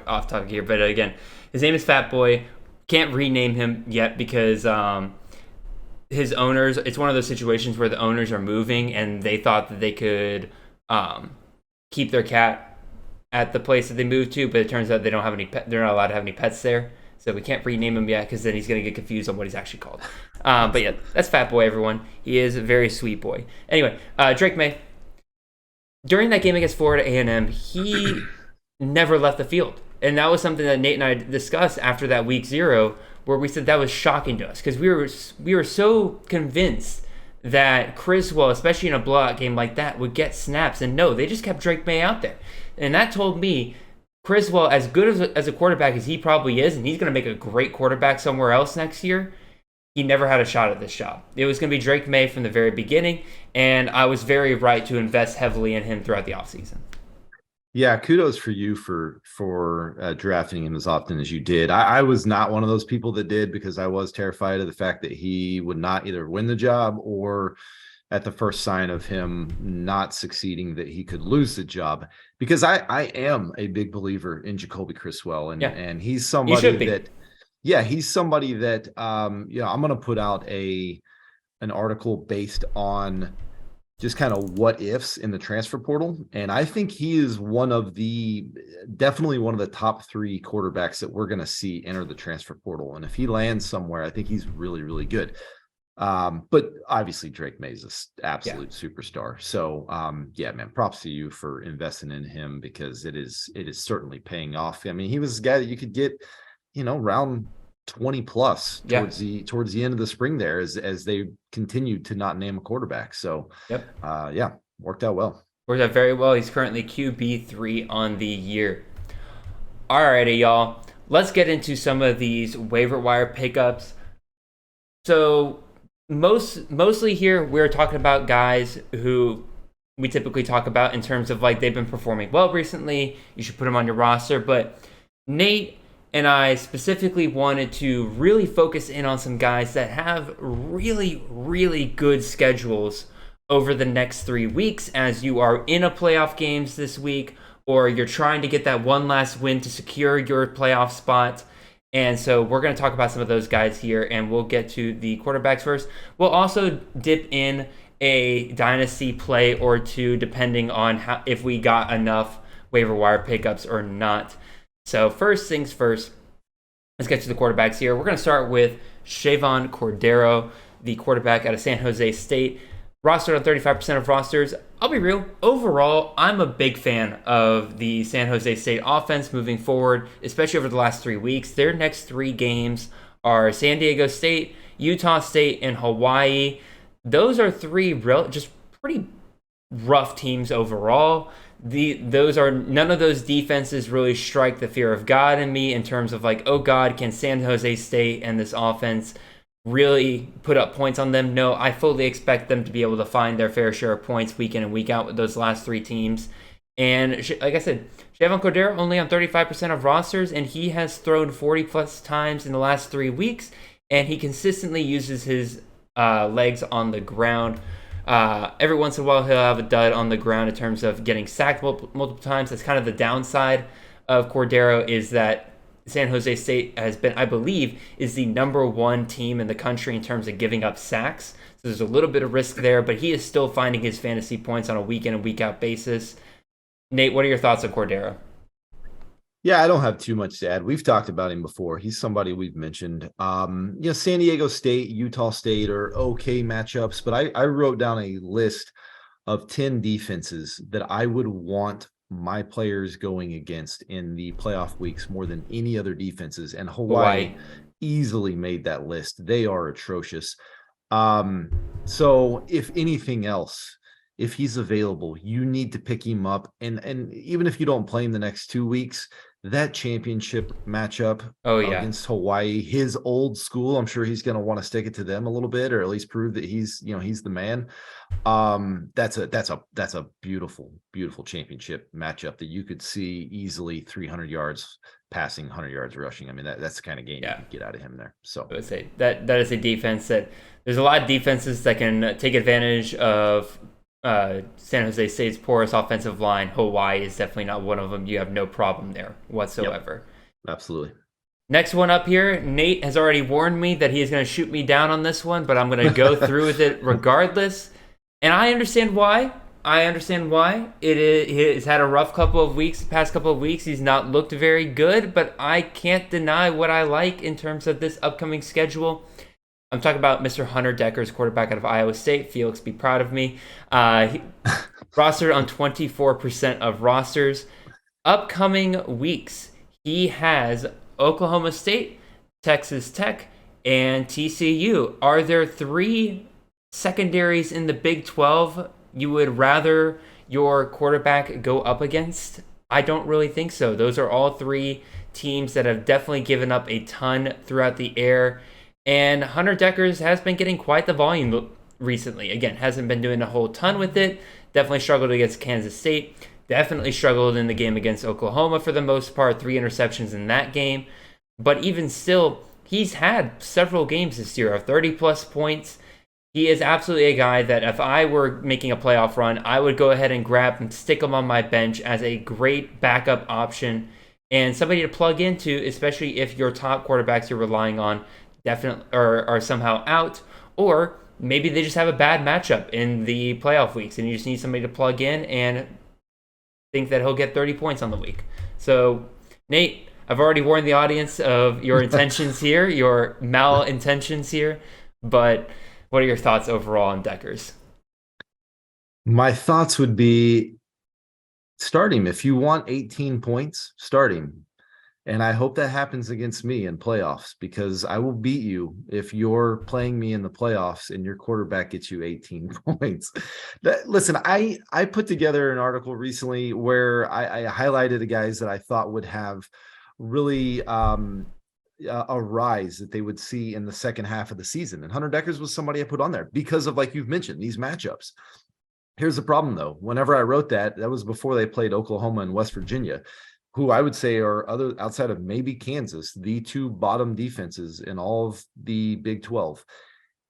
off topic here, but again, his name is Fat Boy. Can't rename him yet because his owners. It's one of those situations where the owners are moving and they thought that they could keep their cat at the place that they moved to, but it turns out they don't have any. They're not allowed to have any pets there, so we can't rename him yet because then he's gonna get confused on what he's actually called. But yeah, that's Fat Boy, everyone. He is a very sweet boy. Anyway, Drake May. During that game against Florida A&M, he never left the field. And that was something that Nate and I discussed after that week 0, where we said that was shocking to us because we were so convinced that Criswell, especially in a blowout game like that, would get snaps. And no, they just kept Drake May out there. And that told me Criswell, as good as a quarterback as he probably is, and he's going to make a great quarterback somewhere else next year, he never had a shot at this job. It was going to be Drake May from the very beginning, and I was very right to invest heavily in him throughout the offseason. Yeah, kudos for you for drafting him as often as you did. I was not one of those people that did because I was terrified of the fact that he would not either win the job or at the first sign of him not succeeding that he could lose the job. Because I am a big believer in Jacoby Criswell, and he's somebody that – yeah, he's somebody that I'm going to put out an article based on just kind of what ifs in the transfer portal, and I think he is definitely one of the top 3 quarterbacks that we're going to see enter the transfer portal. And if he lands somewhere, I think he's really, really good. But obviously Drake May's an absolute superstar. So man, props to you for investing in him because it is certainly paying off. I mean, he was a guy that you could get, round 20 plus towards the end of the spring there as they continued to not name a quarterback. So worked out well. Worked out very well. He's currently QB3 on the year. Alrighty, y'all. Let's get into some of these waiver wire pickups. So mostly here we're talking about guys who we typically talk about in terms of like they've been performing well recently. You should put them on your roster. But Nate and I specifically wanted to really focus in on some guys that have really, really good schedules over the next 3 weeks as you are in a playoff games this week, or you're trying to get that one last win to secure your playoff spot. And so we're going to talk about some of those guys here, and we'll get to the quarterbacks first. We'll also dip in a dynasty play or two, depending on if we got enough waiver wire pickups or not. So first things first, let's get to the quarterbacks here. We're going to start with Shavon Cordero, the quarterback out of San Jose State. Rostered on 35% of rosters. I'll be real. Overall, I'm a big fan of the San Jose State offense moving forward, especially over the last 3 weeks. Their next 3 games are San Diego State, Utah State, and Hawaii. Those are 3 just pretty rough teams overall. none of those defenses really strike the fear of God in me in terms of like, oh God, can San Jose State and this offense really put up points on them? No, I fully expect them to be able to find their fair share of points week in and week out with those last three teams. And like I said, Chevan Cordeiro only on 35% of rosters, and he has thrown 40 plus times in the last 3 weeks, and he consistently uses his legs on the ground. Every once in a while, he'll have a dud on the ground in terms of getting sacked multiple times. That's kind of the downside of Cordeiro, is that San Jose State has been, I believe, is the #1 team in the country in terms of giving up sacks. So there's a little bit of risk there, but he is still finding his fantasy points on a week in and week out basis. Nate, what are your thoughts on Cordeiro? Yeah, I don't have too much to add. We've talked about him before. He's somebody we've mentioned. San Diego State, Utah State are okay matchups, but I wrote down a list of 10 defenses that I would want my players going against in the playoff weeks more than any other defenses, and Hawaii easily made that list. They are atrocious. So if anything else, if he's available, you need to pick him up. And even if you don't play him the next 2 weeks, that championship matchup against Hawaii, his old school, I'm sure he's going to want to stick it to them a little bit, or at least prove that he's the man. That's a beautiful, beautiful championship matchup that you could see easily 300 yards passing, 100 yards rushing. I mean, that's the kind of game you can get out of him there. So I would say that is a defense that there's a lot of defenses that can take advantage of San Jose State's porous offensive line. Hawaii is definitely not one of them. You have no problem there whatsoever. Yep. Absolutely. Next one up here, Nate has already warned me that he is going to shoot me down on this one, but I'm going to go through with it regardless. And I understand why. He's had a rough couple of weeks, the past couple of weeks. He's not looked very good, but I can't deny what I like in terms of this upcoming schedule. I'm talking about Mr. Hunter Dekkers, quarterback out of Iowa State. Felix, be proud of me. Rostered on 24% of rosters. Upcoming weeks, he has Oklahoma State, Texas Tech, and TCU. Are there 3 secondaries in the Big 12 you would rather your quarterback go up against? I don't really think so. Those are all 3 teams that have definitely given up a ton throughout the air. And Hunter Dekkers has been getting quite the volume recently. Again, hasn't been doing a whole ton with it. Definitely struggled against Kansas State. Definitely struggled in the game against Oklahoma for the most part. 3 interceptions in that game. But even still, he's had several games this year of 30-plus points. He is absolutely a guy that if I were making a playoff run, I would go ahead and grab and stick him on my bench as a great backup option and somebody to plug into, especially if your top quarterbacks you're relying on definitely are somehow out, or maybe they just have a bad matchup in the playoff weeks and you just need somebody to plug in and think that he'll get 30 points on the week. So, Nate, I've already warned the audience of your intentions here, your malintentions here, but what are your thoughts overall on Dekkers? My thoughts would be start him. If you want 18 points, start him. And I hope that happens against me in playoffs, because I will beat you if you're playing me in the playoffs and your quarterback gets you 18 points. Listen, I put together an article recently where I highlighted the guys that I thought would have really a rise that they would see in the second half of the season. And Hunter Dekkers was somebody I put on there because of, like you've mentioned, these matchups. Here's the problem, though. Whenever I wrote that was before they played Oklahoma and West Virginia, who I would say are outside of maybe Kansas, the 2 bottom defenses in all of the Big 12.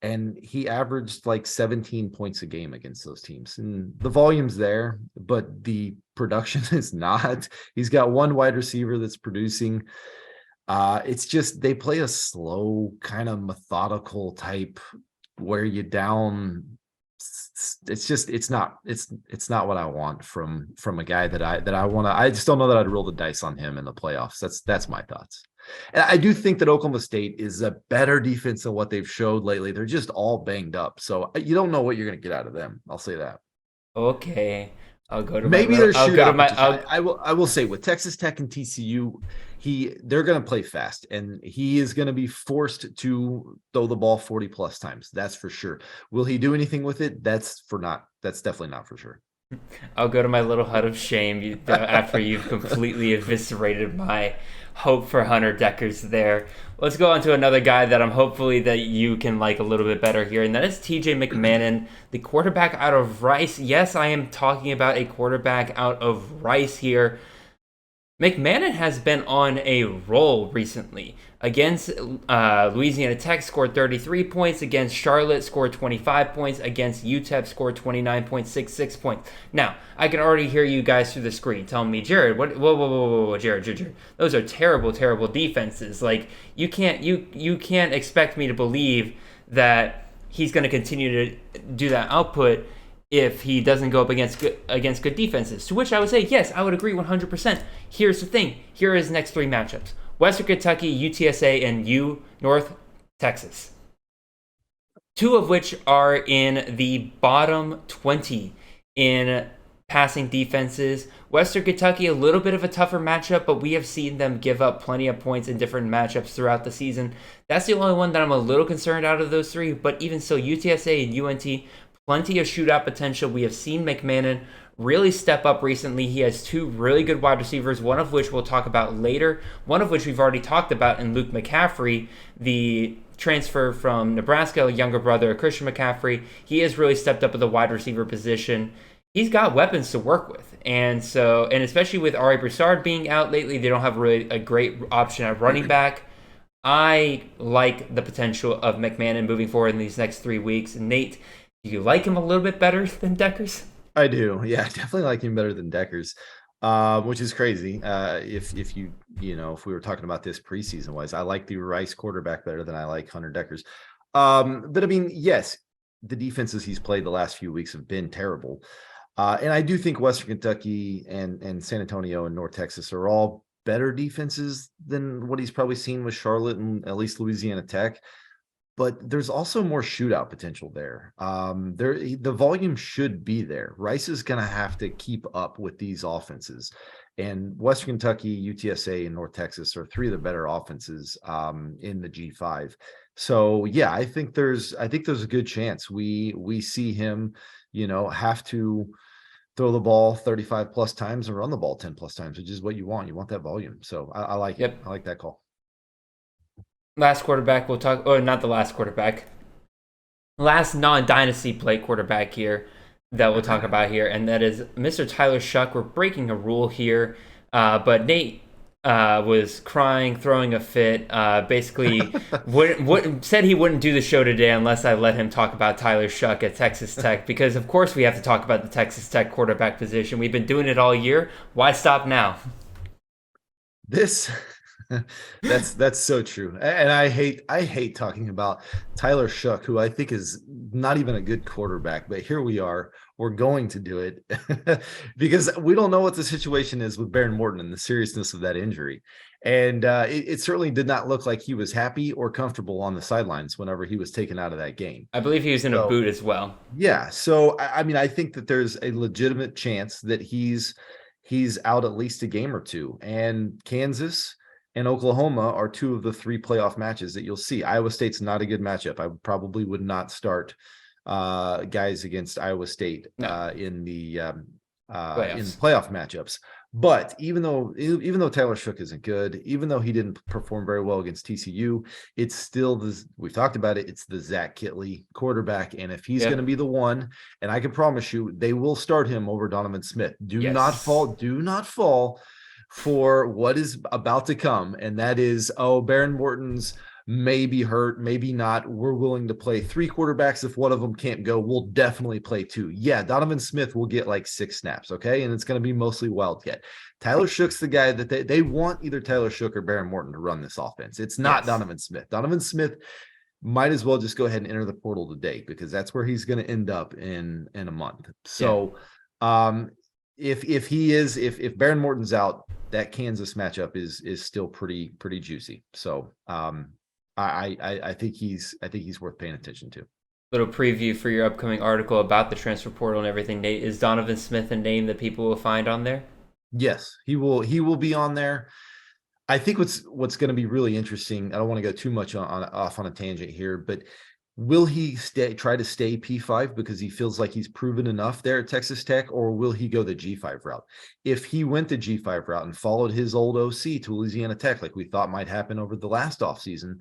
And he averaged like 17 points a game against those teams. And the volume's there, but the production is not. He's got 1 wide receiver that's producing. It's just they play a slow, kind of methodical type where you down. It's not what I want from a guy that I want to. I just don't know that I'd roll the dice on him in the playoffs. That's my thoughts. And I do think that Oklahoma State is a better defense than what they've showed lately. They're just all banged up, so you don't know what you're going to get out of them. I'll say that. Okay, I'll go to maybe they're shootout. I will say with Texas Tech and TCU, they're going to play fast, and he is going to be forced to throw the ball 40 plus times. That's for sure. Will he do anything with it? That's definitely not for sure. I'll go to my little hut of shame after you've completely eviscerated my hope for Hunter Deckers there. Let's go on to another guy that I'm hopefully that you can like a little bit better here, and that is TJ McMahon, the quarterback out of Rice. Yes, I am talking about a quarterback out of Rice here. McMahon has been on a roll recently. Against Louisiana Tech, scored 33 points. Against Charlotte, scored 25 points. Against UTEP, scored 29.66 points. Now, I can already hear you guys through the screen telling me, Jared, whoa, Jared. Those are terrible, terrible defenses. Like, you can't expect me to believe that he's going to continue to do that output if he doesn't go up against good defenses. To which I would say, yes, I would agree 100%. Here's the thing. Here are his next three matchups. Western Kentucky, UTSA, and North Texas. Two of which are in the bottom 20 in passing defenses. Western Kentucky, a little bit of a tougher matchup, but we have seen them give up plenty of points in different matchups throughout the season. That's the only one that I'm a little concerned out of those three, but even so, UTSA and UNT, plenty of shootout potential. We have seen McMahon really step up recently. He has two really good wide receivers, one of which we'll talk about later, one of which we've already talked about in Luke McCaffrey, the transfer from Nebraska, a younger brother of Christian McCaffrey. He has really stepped up at the wide receiver position. He's got weapons to work with. And especially with Ari Broussard being out lately, they don't have really a great option at running back. I like the potential of McMahon moving forward in these next 3 weeks. Nate, do you like him a little bit better than Deckers? I do. Yeah, definitely like him better than Deckers, which is crazy. If we were talking about this preseason wise, I like the Rice quarterback better than I like Hunter Deckers. But I mean, yes, the defenses he's played the last few weeks have been terrible. And I do think Western Kentucky and San Antonio and North Texas are all better defenses than what he's probably seen with Charlotte and at least Louisiana Tech. But there's also more shootout potential there. The volume should be there. Rice is going to have to keep up with these offenses. And Western Kentucky, UTSA, and North Texas are three of the better offenses in the G5. So, yeah, I think there's a good chance we see him, have to throw the ball 35 plus times and run the ball 10 plus times, which is what you want. You want that volume. So I like it. I like that call. Last quarterback we'll talk, or not the last quarterback, last non-dynasty play quarterback here that we'll talk about here, and that is Mr. Tyler Shuck. We're breaking a rule here, but Nate was crying, throwing a fit, basically said he wouldn't do the show today unless I let him talk about Tyler Shuck at Texas Tech, because of course we have to talk about the Texas Tech quarterback position. We've been doing it all year. Why stop now? That's so true. And I hate talking about Tyler Shuck, who I think is not even a good quarterback, but here we are. We're going to do it because we don't know what the situation is with Baron Morton and the seriousness of that injury. And it certainly did not look like he was happy or comfortable on the sidelines whenever he was taken out of that game. I believe he was in a boot as well. Yeah. So, I mean, I think that there's a legitimate chance that he's out at least a game or two. And Kansas and Oklahoma are two of the three playoff matches that you'll see. Iowa State's not a good matchup. I probably would not start guys against Iowa State in the playoff matchups. But even though Tyler Shuck isn't good, even though he didn't perform very well against TCU, it's still we've talked about it. It's the Zach Kittley quarterback, and if he's going to be the one, and I can promise you, they will start him over Donovan Smith. Do not fall for what is about to come, and that is, Baron Morton's may be hurt, maybe not. We're willing to play three quarterbacks. If one of them can't go, we'll definitely play two. Yeah, Donovan Smith will get like 6 snaps, okay? And it's going to be mostly Wildcat. Tyler Shook's the guy that they want either Tyler Shook or Baron Morton to run this offense. It's not Donovan Smith. Donovan Smith might as well just go ahead and enter the portal today, because that's where he's going to end up in a month. So if Baron Morton's out, that Kansas matchup is still pretty juicy. So I think he's worth paying attention to. Little preview for your upcoming article about the transfer portal and everything, Nate. Is Donovan Smith a name that people will find on there? Yes, he will be on there. I think what's going to be really interesting, I don't want to go too much off on a tangent here, but Will he try to stay P5 because he feels like he's proven enough there at Texas Tech, or will he go the G5 route? If he went the G5 route and followed his old OC to Louisiana Tech, like we thought might happen over the last offseason,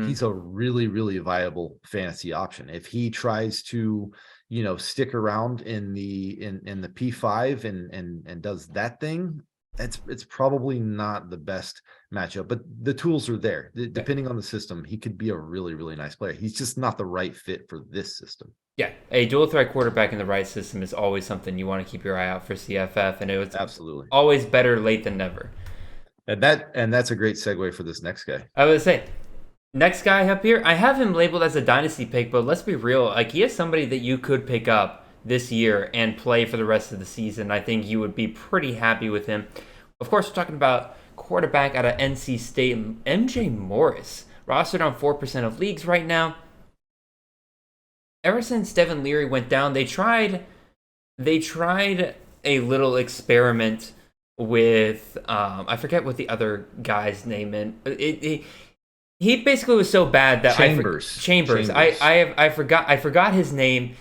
he's a really, really viable fantasy option. If he tries to, stick around in the P5 and does that thing, it's probably not the best matchup, but the tools are there. Depending on the system, he could be a really, really nice player. He's just not the right fit for this system. Yeah, a dual threat quarterback in the right system is always something you want to keep your eye out for CFF, and it was absolutely always better late than never. And that's a great segue for this next guy. I would say, next guy up here, I have him labeled as a dynasty pick, but let's be real, like he is somebody that you could pick up this year and play for the rest of the season. I think you would be pretty happy with him. Of course, we're talking about quarterback out of NC State, MJ Morris, rostered on 4% of leagues right now. Ever since Devin Leary went down, they tried a little experiment with I forget what the other guy's name is. He basically was so bad that Chambers. I forgot his name.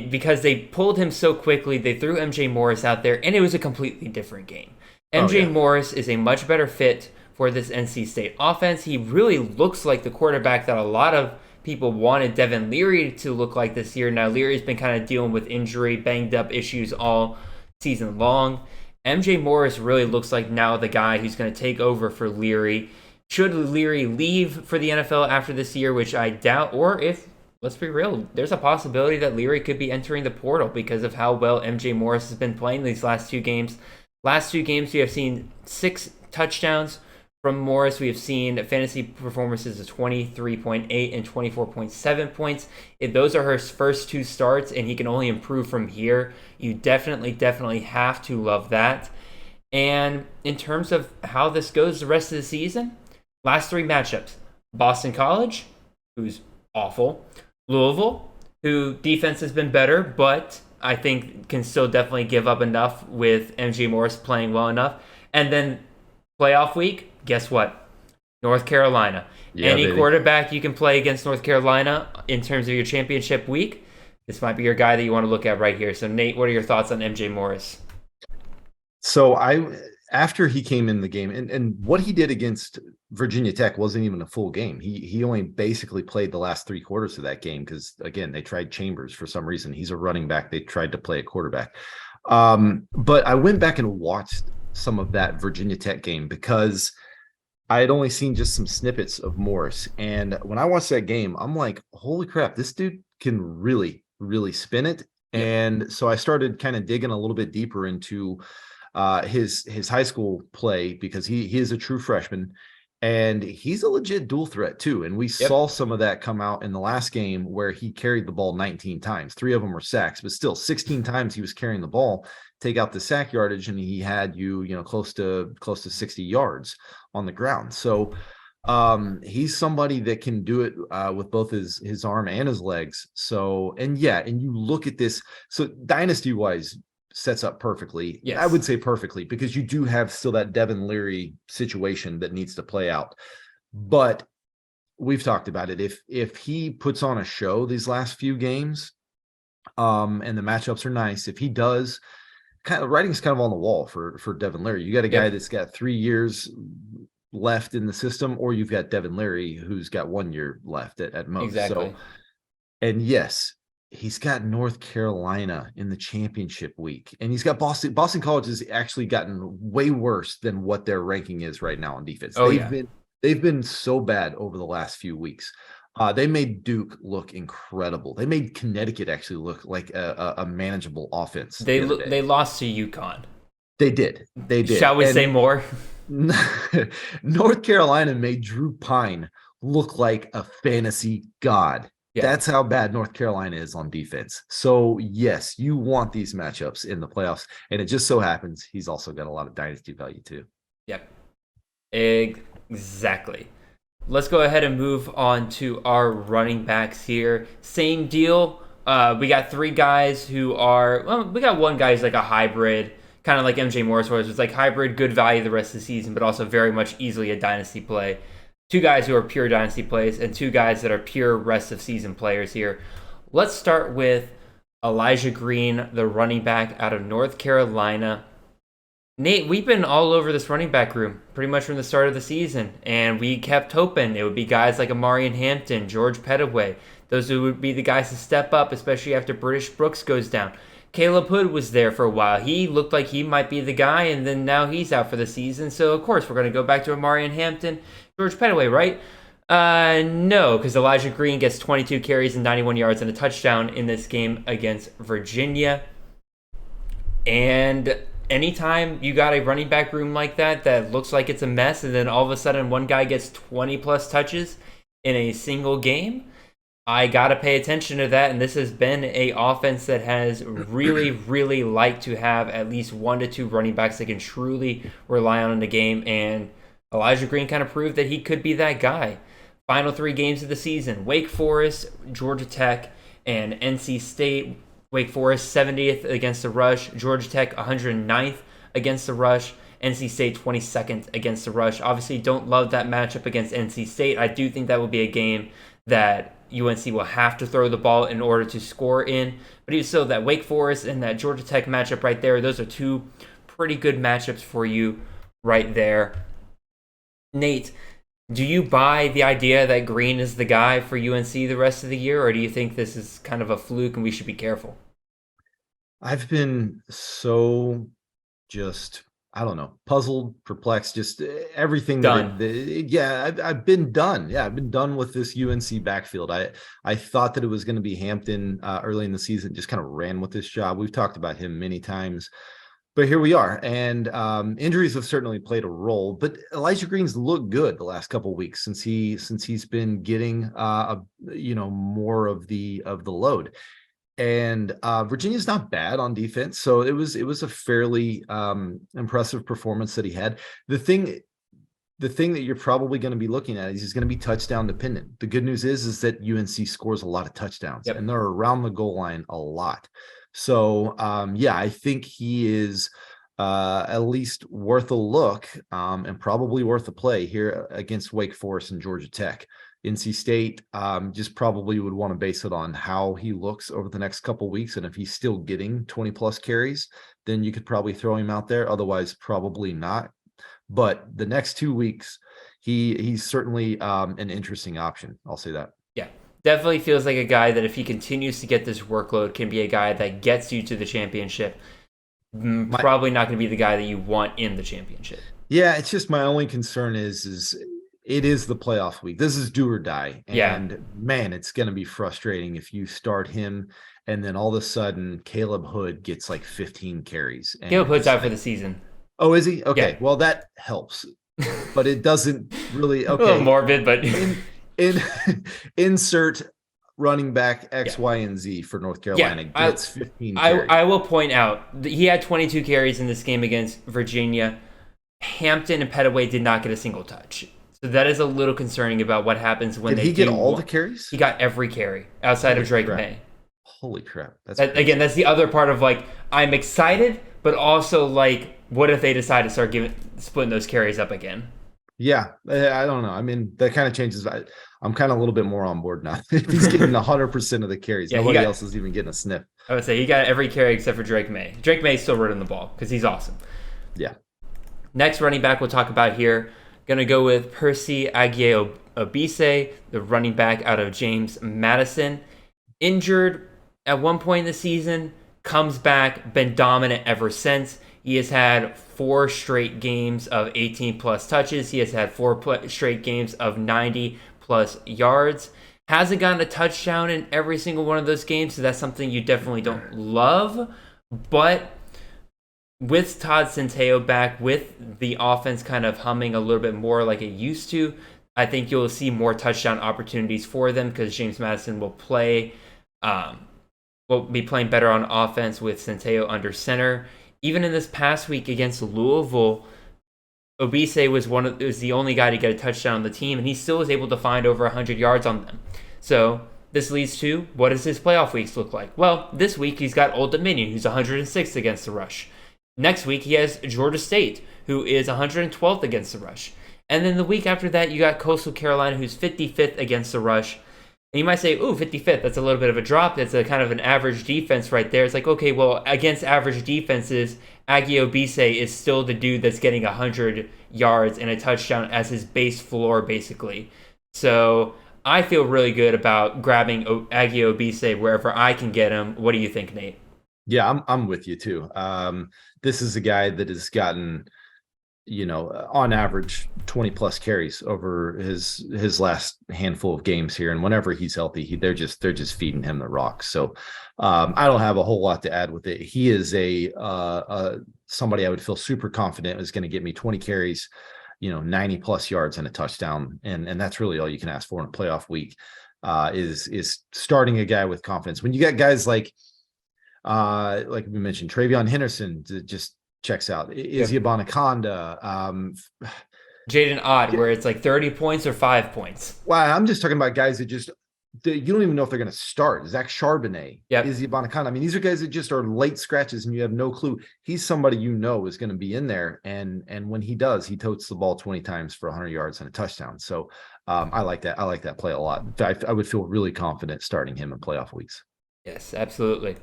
Because they pulled him so quickly, they threw MJ Morris out there, and it was a completely different game. MJ Morris is a much better fit for this NC State offense. He really looks like the quarterback that a lot of people wanted Devin Leary to look like this year. Now, Leary's been kind of dealing with injury, banged up issues all season long. MJ Morris really looks like now the guy who's going to take over for Leary. Should Leary leave for the NFL after this year, which I doubt, or if, let's be real, there's a possibility that Leary could be entering the portal because of how well MJ Morris has been playing these last two games. Last two games, we have seen 6 touchdowns from Morris. We have seen fantasy performances of 23.8 and 24.7 points. If those are his first 2 starts and he can only improve from here, you definitely have to love that. And in terms of how this goes the rest of the season, last 3 matchups, Boston College, who's awful, Louisville, who defense has been better, but I think can still definitely give up enough with MJ Morris playing well enough. And then playoff week, guess what? North Carolina. Yeah, Any baby. quarterback you can play against North Carolina in terms of your championship week, this might be your guy that you want to look at right here. So Nate, what are your thoughts on MJ Morris? So after he came in the game, and what he did against Virginia Tech wasn't even a full game. He only basically played the last 3 quarters of that game because, again, they tried Chambers for some reason. He's a running back. They tried to play a quarterback. But I went back and watched some of that Virginia Tech game because I had only seen just some snippets of Morris. And when I watched that game, I'm like, holy crap, this dude can really, really spin it. And so I started kind of digging a little bit deeper into his high school play because he is a true freshman and he's a legit dual threat too. And we saw some of that come out in the last game where he carried the ball 19 times. 3 of them were sacks, but still 16 times he was carrying the ball. Take out the sack yardage and he had close to 60 yards on the ground. So he's somebody that can do it with both his arm and his legs. So, and you look at this, so dynasty wise sets up perfectly. Yes. I would say perfectly because you do have still that Devin Leary situation that needs to play out. But we've talked about it. If he puts on a show these last few games, and the matchups are nice, if he does, kind of writing's kind of on the wall for Devin Leary. You got a guy that's got 3 years left in the system, or you've got Devin Leary who's got 1 year left at most. Exactly. So, and yes, he's got North Carolina in the championship week, and he's got Boston. Boston College has actually gotten way worse than what their ranking is right now on defense. They've been so bad over the last few weeks. They made Duke look incredible. They made Connecticut actually look like a manageable offense. They lost to UConn. They did. Shall we say more? North Carolina made Drew Pine look like a fantasy god. Yeah. That's how bad North Carolina is on defense. So, yes, you want these matchups in the playoffs. And it just so happens he's also got a lot of dynasty value too. Yep. Exactly. Let's go ahead and move on to our running backs here. Same deal. We got 3 guys who are, well, we got 1 guy who's like a hybrid, kind of like MJ Morris was. It's like hybrid, good value the rest of the season, but also very much easily a dynasty play. two guys who are pure dynasty plays and two guys that are pure rest of season players here. Let's start with Elijah Green, the running back out of North Carolina. Nate, we've been all over this running back room pretty much from the start of the season, and we kept hoping it would be guys like Amarian Hampton, George Pettaway. Those who would be the guys to step up, especially after British Brooks goes down. Caleb Hood was there for a while. He looked like he might be the guy, and then now he's out for the season. So, of course, we're going to go back to Amarian Hampton, George Pettaway, right? No, because Elijah Green gets 22 carries and 91 yards and a touchdown in this game against Virginia. And anytime you got a running back room like that looks like it's a mess, and then all of a sudden one guy gets 20-plus touches in a single game, I got to pay attention to that. And this has been a offense that has really, really liked to have at least 1 to 2 running backs that can truly rely on in the game. And Elijah Green kind of proved that he could be that guy. Final 3 games of the season: Wake Forest, Georgia Tech, and NC State. Wake Forest 70th against the rush, Georgia Tech 109th against the rush, NC State 22nd against the rush. Obviously, don't love that matchup against NC State. I do think that will be a game that UNC will have to throw the ball in order to score in. But even so, that Wake Forest and that Georgia Tech matchup right there, those are 2 pretty good matchups for you right there. Nate, do you buy the idea that Green is the guy for UNC the rest of the year, or do you think this is kind of a fluke and we should be careful? I've been so puzzled, perplexed, just everything. Done. I've been done. Yeah, I've been done with this UNC backfield. I thought that it was going to be Hampton early in the season, just kind of ran with this job. We've talked about him many times. But here we are, and injuries have certainly played a role. But Elijah Green's looked good the last couple of weeks since he's been getting more of the load. And Virginia's not bad on defense, so it was a fairly impressive performance that he had. The thing that you're probably going to be looking at is he's going to be touchdown dependent. The good news is that UNC scores a lot of touchdowns, and they're around the goal line a lot. So, I think he is at least worth a look and probably worth a play here against Wake Forest and Georgia Tech. NC State just probably would want to base it on how he looks over the next couple weeks. And if he's still getting 20-plus carries, then you could probably throw him out there. Otherwise, probably not. But the next 2 weeks, he's certainly an interesting option. I'll say that. Yeah. Definitely feels like a guy that if he continues to get this workload can be a guy that gets you to the championship. Probably not going to be the guy that you want in the championship. Yeah, it's just my only concern is it is the playoff week. This is do or die. And man, it's going to be frustrating if you start him and then all of a sudden Caleb Hood gets like 15 carries. And Caleb Hood's out for the season. Oh, is he? Okay. Yeah. Well, that helps. But it doesn't really. Okay. A little morbid, but insert running back X, Y, and Z for North Carolina gets 15 carries. I will point out that he had 22 carries in this game against Virginia. Hampton and Pettaway did not get a single touch. So that is a little concerning about what happens when Did he get all the carries? He got every carry outside of Drake May. Holy crap. That's the other part of like, I'm excited, but also like, what if they decide to start splitting those carries up again? Yeah, I don't know. I mean, that kind of changes. I'm kind of a little bit more on board now. He's getting 100% of the carries. Nobody else is even getting a sniff. I would say he got every carry except for Drake May. Drake May still running the ball because he's awesome. Yeah. Next running back we'll talk about here. Going to go with Percy Agie-Obise, the running back out of James Madison. Injured at one point in the season, comes back, been dominant ever since. He has had 4 straight games of 18-plus touches. He has had 4 straight games of 90-plus yards. Hasn't gotten a touchdown in every single one of those games, so that's something you definitely don't love. But with Todd Centeio back, with the offense kind of humming a little bit more like it used to, I think you'll see more touchdown opportunities for them because James Madison will be playing better on offense with Centeio under center. Even in this past week against Louisville, Obise was the only guy to get a touchdown on the team, and he still was able to find over 100 yards on them. So this leads to, what does his playoff weeks look like? Well, this week he's got Old Dominion, who's 106th against the rush. Next week he has Georgia State, who is 112th against the rush. And then the week after that, you got Coastal Carolina, who's 55th against the rush. And you might say, ooh, 55th, that's a little bit of a drop. That's a kind of an average defense right there. It's like, okay, well, against average defenses, Aggie Obise is still the dude that's getting 100 yards and a touchdown as his base floor, basically. So I feel really good about grabbing Aggie Obise wherever I can get him. What do you think, Nate? Yeah, I'm with you too. This is a guy that has gotten, on average 20 plus carries over his last handful of games here. And whenever he's healthy, they're just feeding him the rock. So I don't have a whole lot to add with it. He is somebody I would feel super confident is going to get me 20 carries, 90 plus yards and a touchdown. And that's really all you can ask for in a playoff week, is starting a guy with confidence. When you got guys like we mentioned, Travion Henderson just checks out. Izzy Abanaconda, Jaden Ott, where it's like 30 points or 5 points. Wow, I'm just talking about guys that you don't even know if they're going to start. Zach Charbonnet, Izzy Abanaconda. I mean, these are guys that just are late scratches, and you have no clue. He's somebody is going to be in there, and when he does, he totes the ball 20 times for 100 yards and a touchdown. So I like that. I like that play a lot. In fact, I would feel really confident starting him in playoff weeks. Yes, absolutely.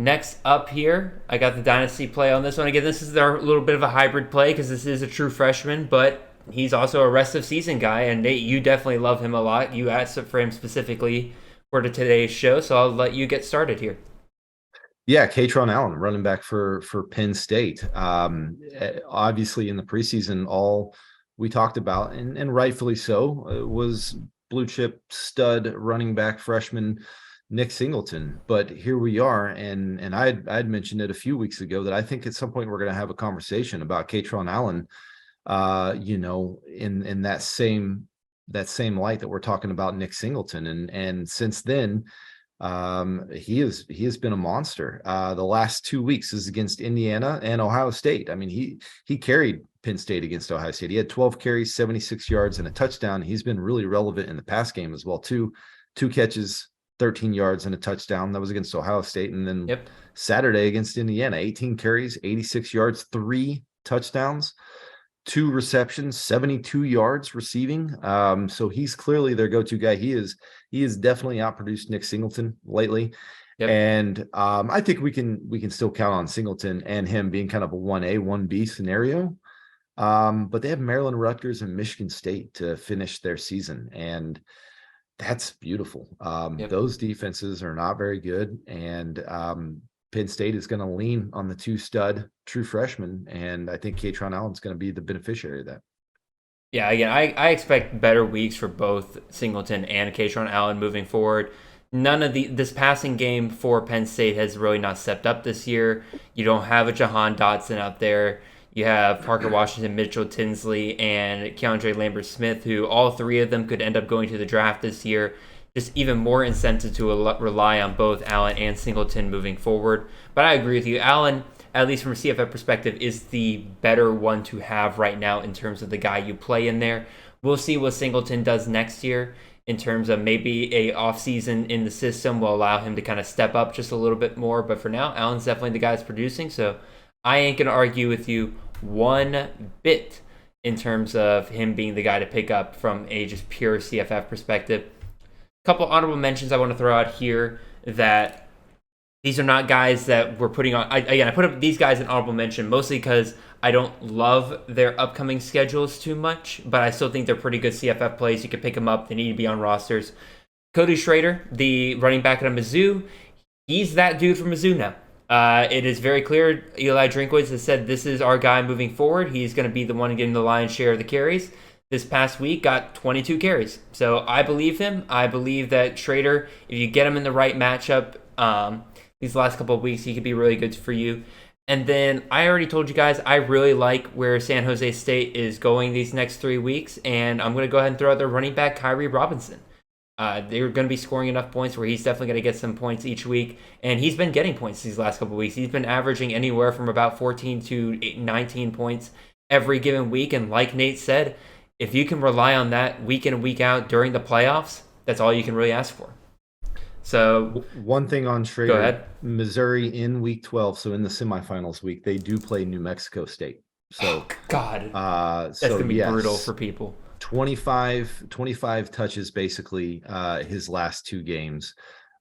Next up here, I got the dynasty play on this one. Again, this is a little bit of a hybrid play because this is a true freshman, but he's also a rest of season guy. And Nate, you definitely love him a lot. You asked for him specifically for today's show, so I'll let you get started here. Yeah, Katron Allen, running back for Penn State. Obviously, in the preseason, all we talked about, and rightfully so, was blue chip stud running back freshman Nick Singleton. But here we are, and I'd mentioned it a few weeks ago that I think at some point we're going to have a conversation about Katron Allen, in that same light that we're talking about Nick Singleton. And since then, he has been a monster. The last 2 weeks is against Indiana and Ohio State. I mean, he carried Penn State against Ohio State. He had 12 carries, 76 yards, and a touchdown. He's been really relevant in the pass game as well, too. 2 catches, 13 yards and a touchdown. That was against Ohio State. And then Saturday against Indiana, 18 carries, 86 yards, 3 touchdowns, 2 receptions, 72 yards receiving. So he's clearly their go-to guy. He is definitely outproduced Nick Singleton lately. And I think we can still count on Singleton and him being kind of a 1A, 1B scenario. But they have Maryland, Rutgers, and Michigan State to finish their season. And that's beautiful. Those defenses are not very good. And Penn State is going to lean on the 2 stud true freshmen. And I think Katron Allen's going to be the beneficiary of that. Yeah, again, I expect better weeks for both Singleton and Katron Allen moving forward. None of this passing game for Penn State has really not stepped up this year. You don't have a Jahan Dotson out there. You have Parker Washington, Mitchell Tinsley, and Keandre Lambert-Smith, who all 3 of them could end up going to the draft this year. Just even more incentive to rely on both Allen and Singleton moving forward. But I agree with you. Allen, at least from a CFF perspective, is the better one to have right now in terms of the guy you play in there. We'll see what Singleton does next year in terms of maybe a offseason in the system will allow him to kind of step up just a little bit more. But for now, Allen's definitely the guy that's producing. So I ain't going to argue with you one bit in terms of him being the guy to pick up from a just pure CFF perspective. A couple honorable mentions I want to throw out here that these are not guys that we're putting on. I put up these guys in honorable mention mostly because I don't love their upcoming schedules too much, but I still think they're pretty good CFF plays. You can pick them up. They need to be on rosters. Cody Schrader, the running back at Mizzou, he's that dude from Mizzou now. It is very clear. Eli Drinkwitz has said this is our guy moving forward. He's going to be the one getting the lion's share of the carries. This past week got 22 carries. So I believe him. I believe that Schrader, if you get him in the right matchup these last couple of weeks, he could be really good for you. And then I already told you guys I really like where San Jose State is going these next 3 weeks. And I'm going to go ahead and throw out their running back, Kyrie Robinson. They're going to be scoring enough points where he's definitely going to get some points each week. And he's been getting points these last couple of weeks. He's been averaging anywhere from about 14 to 19 points every given week. And like Nate said, if you can rely on that week in and week out during the playoffs, that's all you can really ask for. So one thing on Schrader, go ahead. Missouri in week 12, so in the semifinals week, they do play New Mexico State. So God, that's gonna be brutal for people. 25 touches basically his last 2 games.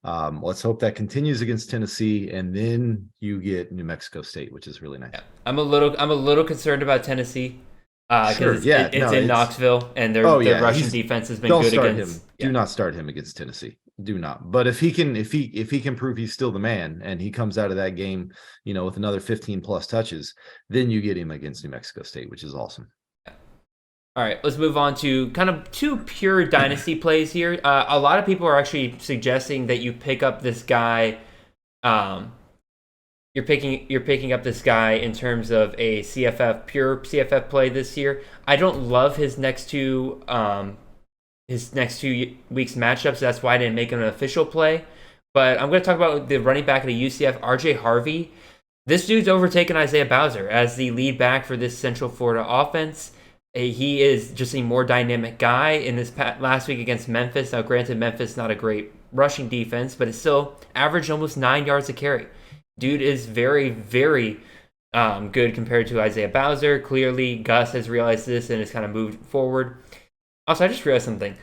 Let's hope that continues against Tennessee, and then you get New Mexico State, which is really nice. Yeah. I'm a little concerned about Tennessee because Sure. it's in Knoxville, and their Russian defense has been good against. Do not start him against Tennessee. Do not. But if he can prove he's still the man, and he comes out of that game, with another 15 plus touches, then you get him against New Mexico State, which is awesome. All right, let's move on to kind of 2 pure dynasty plays here. A lot of people are actually suggesting that you pick up this guy. You're picking up this guy in terms of a pure CFF play this year. I don't love his next 2 weeks matchups. That's why I didn't make him an official play. But I'm going to talk about the running back at a UCF, RJ Harvey. This dude's overtaken Isaiah Bowser as the lead back for this Central Florida offense. He is just a more dynamic guy. In this last week against Memphis, now granted, Memphis not a great rushing defense, but it's still averaged almost 9 yards a carry. Dude is very, very good compared to Isaiah Bowser. Clearly, Gus has realized this and has kind of moved forward. Also, I just realized something.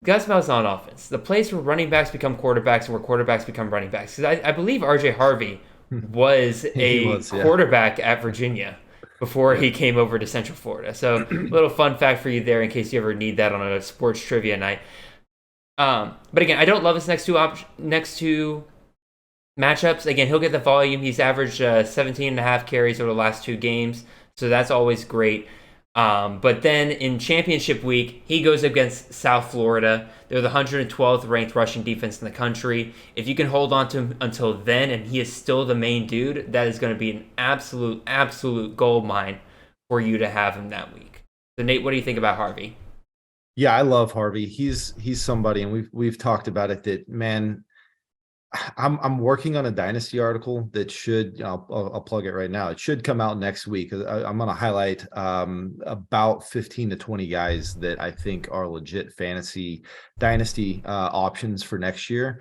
Gus Malzahn's on offense. The place where running backs become quarterbacks and where quarterbacks become running backs. Because I believe RJ Harvey was quarterback at Virginia before he came over to Central Florida. So a little fun fact for you there in case you ever need that on a sports trivia night. But again, I don't love his next two matchups. Again, he'll get the volume. He's averaged 17.5 carries over the last 2 games. So that's always great. But then in championship week, he goes against South Florida. They're the 112th ranked rushing defense in the country. If you can hold on to him until then and he is still the main dude, that is going to be an absolute gold mine for you to have him that week. So Nate, what do you think about Harvey? Yeah, I love Harvey. He's somebody, and we've talked about it, that, man, I'm working on a dynasty article that should, I'll plug it right now. It should come out next week. I'm going to highlight about 15 to 20 guys that I think are legit fantasy dynasty options for next year.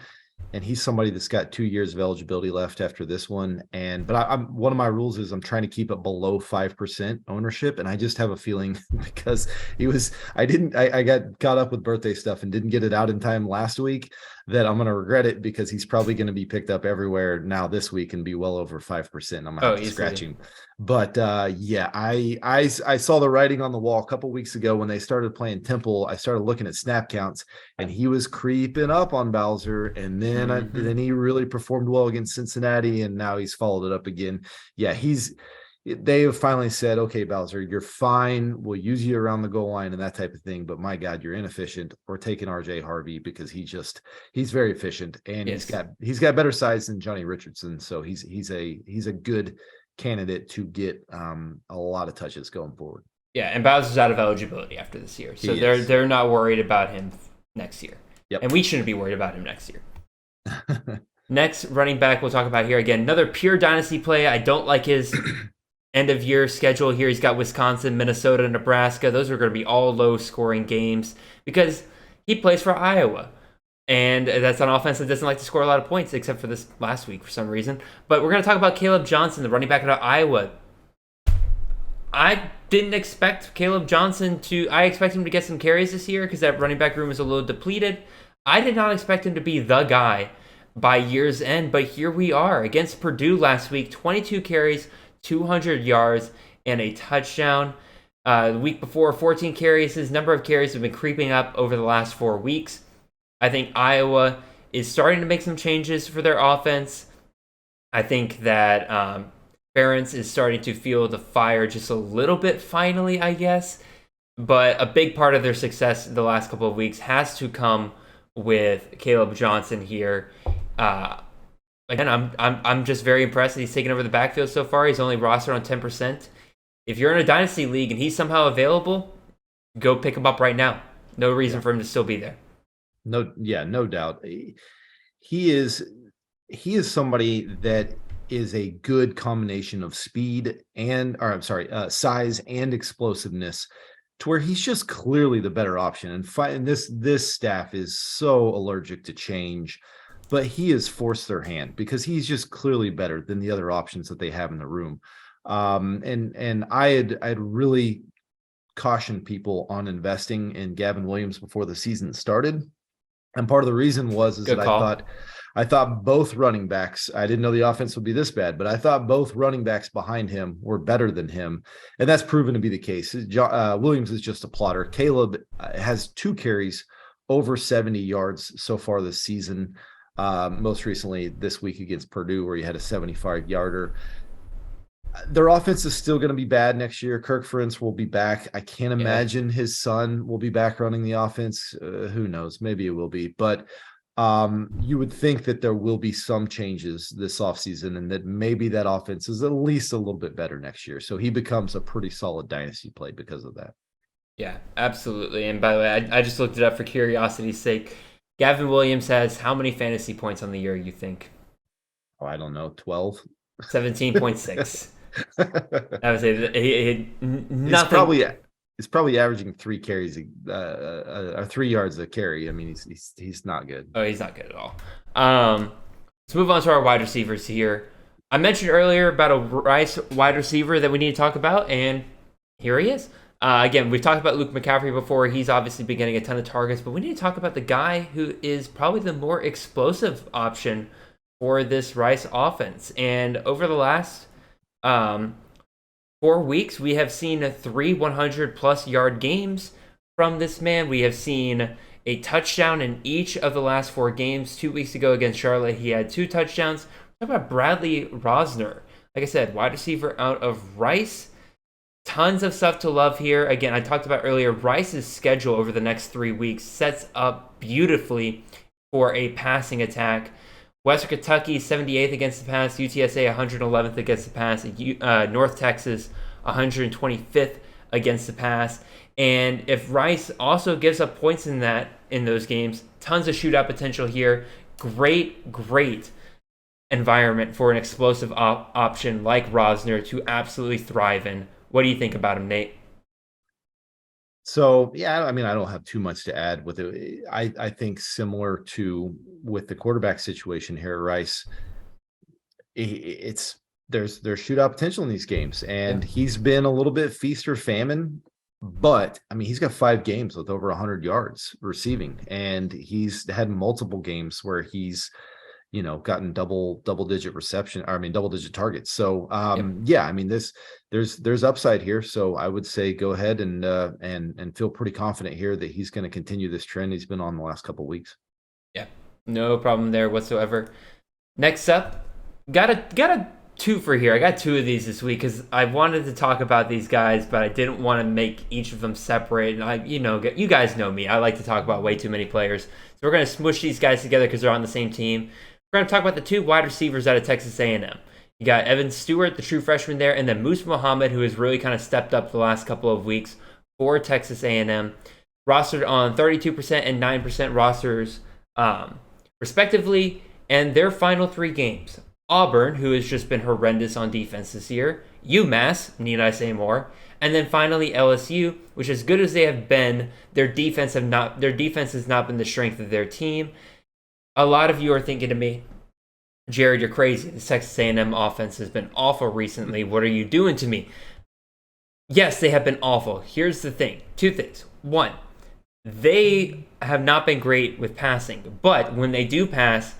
And he's somebody that's got 2 years of eligibility left after this one. But I'm one of my rules is I'm trying to keep it below 5% ownership. And I just have a feeling because I got caught up with birthday stuff and didn't get it out in time last week, that I'm going to regret it, because he's probably going to be picked up everywhere now this week and be well over 5%. I'm going to have to scratch him. But I saw the writing on the wall a couple weeks ago when they started playing Temple. I started looking at snap counts, and he was creeping up on Bowser. And then then he really performed well against Cincinnati, and now he's followed it up again. Yeah, they have finally said, okay, Bowser, you're fine. We'll use you around the goal line and that type of thing. But my God, you're inefficient. We're taking RJ Harvey because he's very efficient, and he's got better size than Johnny Richardson. So he's a good candidate to get a lot of touches going forward. Yeah, and Bowser's out of eligibility after this year. So they're not worried about him next year. Yep. And we shouldn't be worried about him next year. Next running back we'll talk about here, again, another pure dynasty play. I don't like his end of year schedule here. He's got Wisconsin, Minnesota, Nebraska. Those are going to be all low scoring games because he plays for Iowa. And that's an offense that doesn't like to score a lot of points, except for this last week for some reason. But we're going to talk about Caleb Johnson, the running back out of Iowa. I didn't expect Caleb Johnson I expect him to get some carries this year because that running back room is a little depleted. I did not expect him to be the guy by year's end, but here we are. Against Purdue last week, 22 carries, 200 yards, and a touchdown. The week before, 14 carries. His number of carries have been creeping up over the last 4 weeks. I think Iowa is starting to make some changes for their offense. I think that Ferentz is starting to feel the fire just a little bit finally, I guess. But a big part of their success the last couple of weeks has to come with Caleb Johnson here. Again, I'm just very impressed that he's taken over the backfield so far. He's only rostered on 10%. If you're in a dynasty league and he's somehow available, go pick him up right now. No reason for him to still be there. No doubt. He is somebody that is a good combination of speed size and explosiveness, to where he's just clearly the better option. And this staff is so allergic to change, but he has forced their hand because he's just clearly better than the other options that they have in the room. And I'd really cautioned people on investing in Gavin Williams before the season started. And part of the reason was Good that call. I thought both running backs, I didn't know the offense would be this bad, but I thought both running backs behind him were better than him. And that's proven to be the case. Williams is just a plotter. Caleb has 2 carries over 70 yards so far this season. Most recently this week against Purdue, where he had a 75-yarder. Their offense is still going to be bad next year. Kirk Ferentz will be back. I can't imagine his son will be back running the offense. Who knows? Maybe it will be. But you would think that there will be some changes this offseason and that maybe that offense is at least a little bit better next year. So he becomes a pretty solid dynasty play because of that. Yeah, absolutely. And by the way, I just looked it up for curiosity's sake. Gavin Williams has how many fantasy points on the year, you think? Oh, I don't know, 12? 17.6. I would say nothing. It's probably averaging 3 carries, 3 yards a carry. I mean, he's not good. Oh, he's not good at all. Let's move on to our wide receivers here. I mentioned earlier about a Rice wide receiver that we need to talk about, and here he is. Again, we've talked about Luke McCaffrey before. He's obviously been getting a ton of targets, but we need to talk about the guy who is probably the more explosive option for this Rice offense. And over the last 4 weeks, we have seen 3 100-plus yard games from this man. We have seen a touchdown in each of the last 4 games. 2 weeks ago against Charlotte, he had 2 touchdowns. Talk about Bradley Rosner. Like I said, wide receiver out of Rice. Tons of stuff to love here. Again, I talked about earlier, Rice's schedule over the next 3 weeks sets up beautifully for a passing attack. Western Kentucky, 78th against the pass. UTSA, 111th against the pass. North Texas, 125th against the pass. And if Rice also gives up points in those games, tons of shootout potential here. Great environment for an explosive option like Rosner to absolutely thrive in. What do you think about him, Nate? So, yeah, I mean, I don't have too much to add with it. I think similar to with the quarterback situation here at Rice, there's shootout potential in these games, and he's been a little bit feast or famine. But I mean, he's got 5 games with over 100 yards receiving, and he's had multiple games where he's, gotten double digit double digit targets. So yeah, I mean, there's upside here. So I would say go ahead and feel pretty confident here that he's going to continue this trend he's been on the last couple of weeks. Yeah, no problem there whatsoever. Next up, got a twofer here. I got 2 of these this week because I wanted to talk about these guys, but I didn't want to make each of them separate. And you guys know me. I like to talk about way too many players. So we're going to smush these guys together because they're on the same team. We're going to talk about the 2 wide receivers out of Texas A&M. You got Evan Stewart, the true freshman there, and then Moose Muhammad, who has really kind of stepped up the last couple of weeks for Texas A&M. Rostered on 32% and 9% rosters, respectively, and their final 3 games. Auburn, who has just been horrendous on defense this year. UMass, need I say more? And then finally LSU, which as good as they have been, their defense has not been the strength of their team. A lot of you are thinking to me, Jared, you're crazy. The Texas A&M offense has been awful recently. What are you doing to me? Yes, they have been awful. Here's the thing. 2 things. 1, they have not been great with passing, but when they do pass,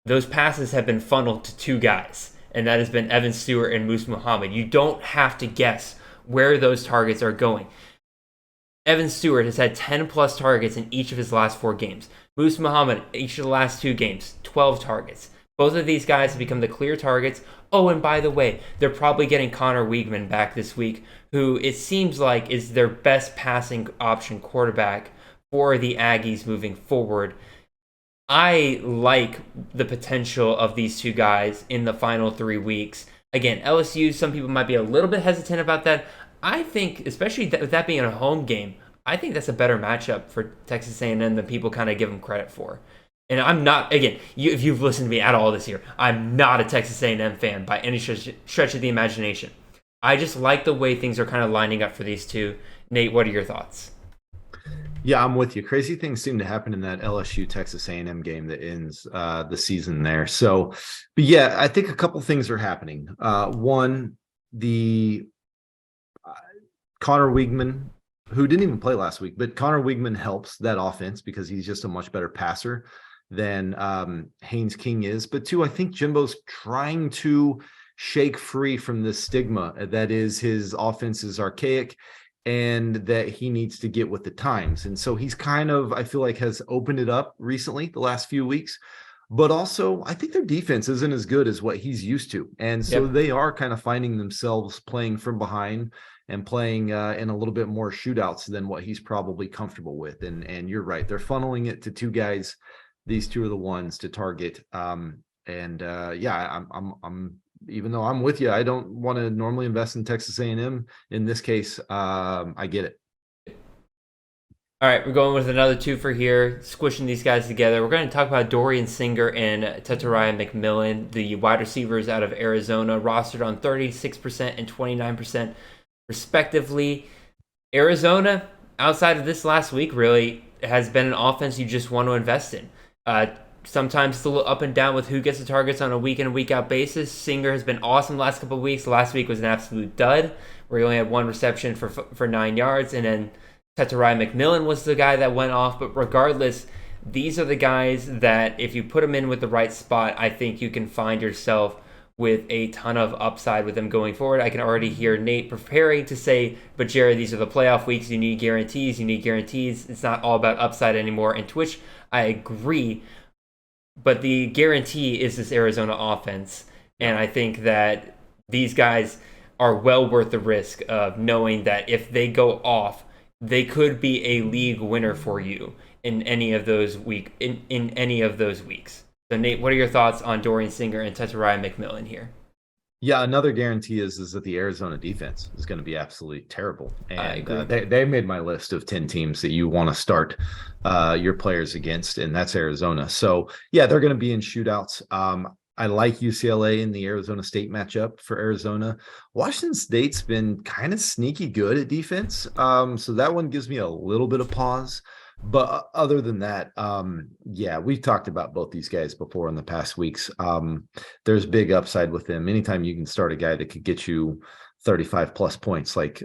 those passes have been funneled to 2 guys, and that has been Evan Stewart and Moose Muhammad. You don't have to guess where those targets are going. Evan Stewart has had 10-plus targets in each of his last 4 games. Moose Muhammad, each of the last 2 games, 12 targets. Both of these guys have become the clear targets. Oh, and by the way, they're probably getting Connor Weigman back this week, who it seems like is their best passing option quarterback for the Aggies moving forward. I like the potential of these 2 guys in the final 3 weeks. Again, LSU, some people might be a little bit hesitant about that. I think, especially with that being a home game, I think that's a better matchup for Texas A&M than people kind of give them credit for. And I'm not, again, if you've listened to me at all this year, I'm not a Texas A&M fan by any stretch of the imagination. I just like the way things are kind of lining up for these 2. Nate, what are your thoughts? Yeah, I'm with you. Crazy things seem to happen in that LSU Texas A&M game that ends the season there. So, but yeah, I think a couple things are happening. One, the Connor Weigman, who didn't even play last week, but Connor Weigman helps that offense because he's just a much better passer than Haynes King is. But two, I think Jimbo's trying to shake free from this stigma that is his offense is archaic and that he needs to get with the times. And so he's kind of, I feel like, has opened it up recently, the last few weeks. But also, I think their defense isn't as good as what he's used to. And so they are kind of finding themselves playing from behind and playing in a little bit more shootouts than what he's probably comfortable with. And you're right. They're funneling it to two guys. These two are the ones to target. I'm even though I'm with you, I don't want to normally invest in Texas A&M. In this case, I get it. All right, we're going with another two for here, squishing these guys together. We're going to talk about Dorian Singer and Tetariah McMillan, the wide receivers out of Arizona, rostered on 36% and 29% respectively. Arizona, outside of this last week, really has been an offense you just want to invest in. Sometimes it's a little up and down with who gets the targets on a week in and week out basis. Singer has been awesome the last couple of weeks. Last week was an absolute dud, where he only had one reception for 9 yards, and then Tetariah McMillan was the guy that went off. But regardless, these are the guys that if you put them in with the right spot, I think you can find yourself with a ton of upside with them going forward. I can already hear Nate preparing to say, but Jared, these are the playoff weeks. You need guarantees. It's not all about upside anymore. And to which I agree. But the guarantee is this Arizona offense. And I think that these guys are well worth the risk of knowing that if they go off, they could be a league winner for you in any of those weeks. So Nate, what are your thoughts on Dorian Singer and Tetariah McMillan here? Yeah, another guarantee is that the Arizona defense is going to be absolutely terrible. And I agree. They made my list of 10 teams that you want to start your players against, and that's Arizona. So, yeah, they're going to be in shootouts. I like UCLA in the Arizona State matchup for Arizona. Washington State's been kind of sneaky good at defense. So that one gives me a little bit of pause. But other than that, we've talked about both these guys before in the past weeks. There's big upside with them. Anytime you can start a guy that could get you 35 plus points like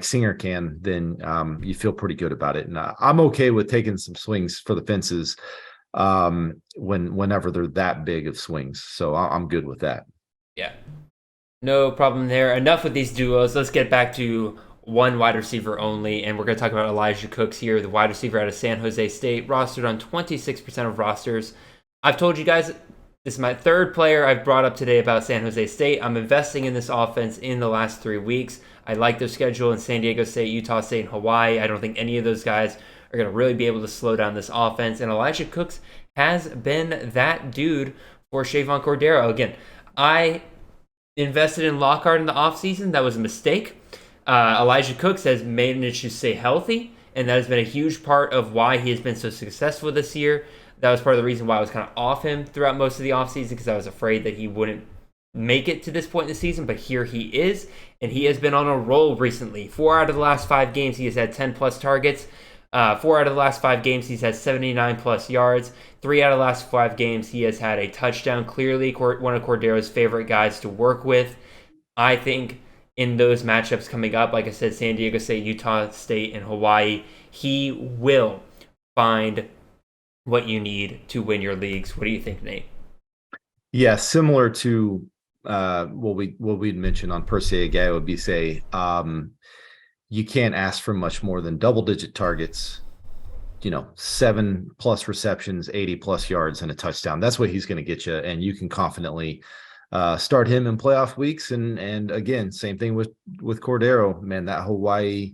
Singer can, then you feel pretty good about it. And I'm okay with taking some swings for the fences whenever they're that big of swings. So I'm good with that. Yeah, no problem there. Enough with these duos. Let's get back to one wide receiver only, and we're going to talk about Elijah Cooks here, the wide receiver out of San Jose State, rostered on 26% of rosters. I've told you guys, this is my third player I've brought up today about San Jose State. I'm investing in this offense in the last 3 weeks. I like their schedule in San Diego State, Utah State, and Hawaii. I don't think any of those guys are going to really be able to slow down this offense, and Elijah Cooks has been that dude for Shavon Cordero. Again, I invested in Lockhart in the offseason. That was a mistake. Elijah Cooks has managed to stay healthy, and that has been a huge part of why he has been so successful this year. That was part of the reason why I was kind of off him throughout most of the offseason, because I was afraid that he wouldn't make it to this point in the season, but here he is, and he has been on a roll recently. 4 out of the last 5 games, he has had 10-plus targets. 4 out of the last 5 games, he's had 79-plus yards. 3 out of the last 5 games, he has had a touchdown. Clearly, one of Cordero's favorite guys to work with. I think in those matchups coming up, like I said, San Diego State, Utah State, and Hawaii, he will find what you need to win your leagues. What do you think, Nate? Yeah, similar to what we'd mentioned on Per Se, a guy would be say, you can't ask for much more than double-digit targets, 7+ receptions, 80+ yards, and a touchdown. That's what he's going to get you, and you can confidently start him in playoff weeks. And again, same thing with Cordero, man. That Hawaii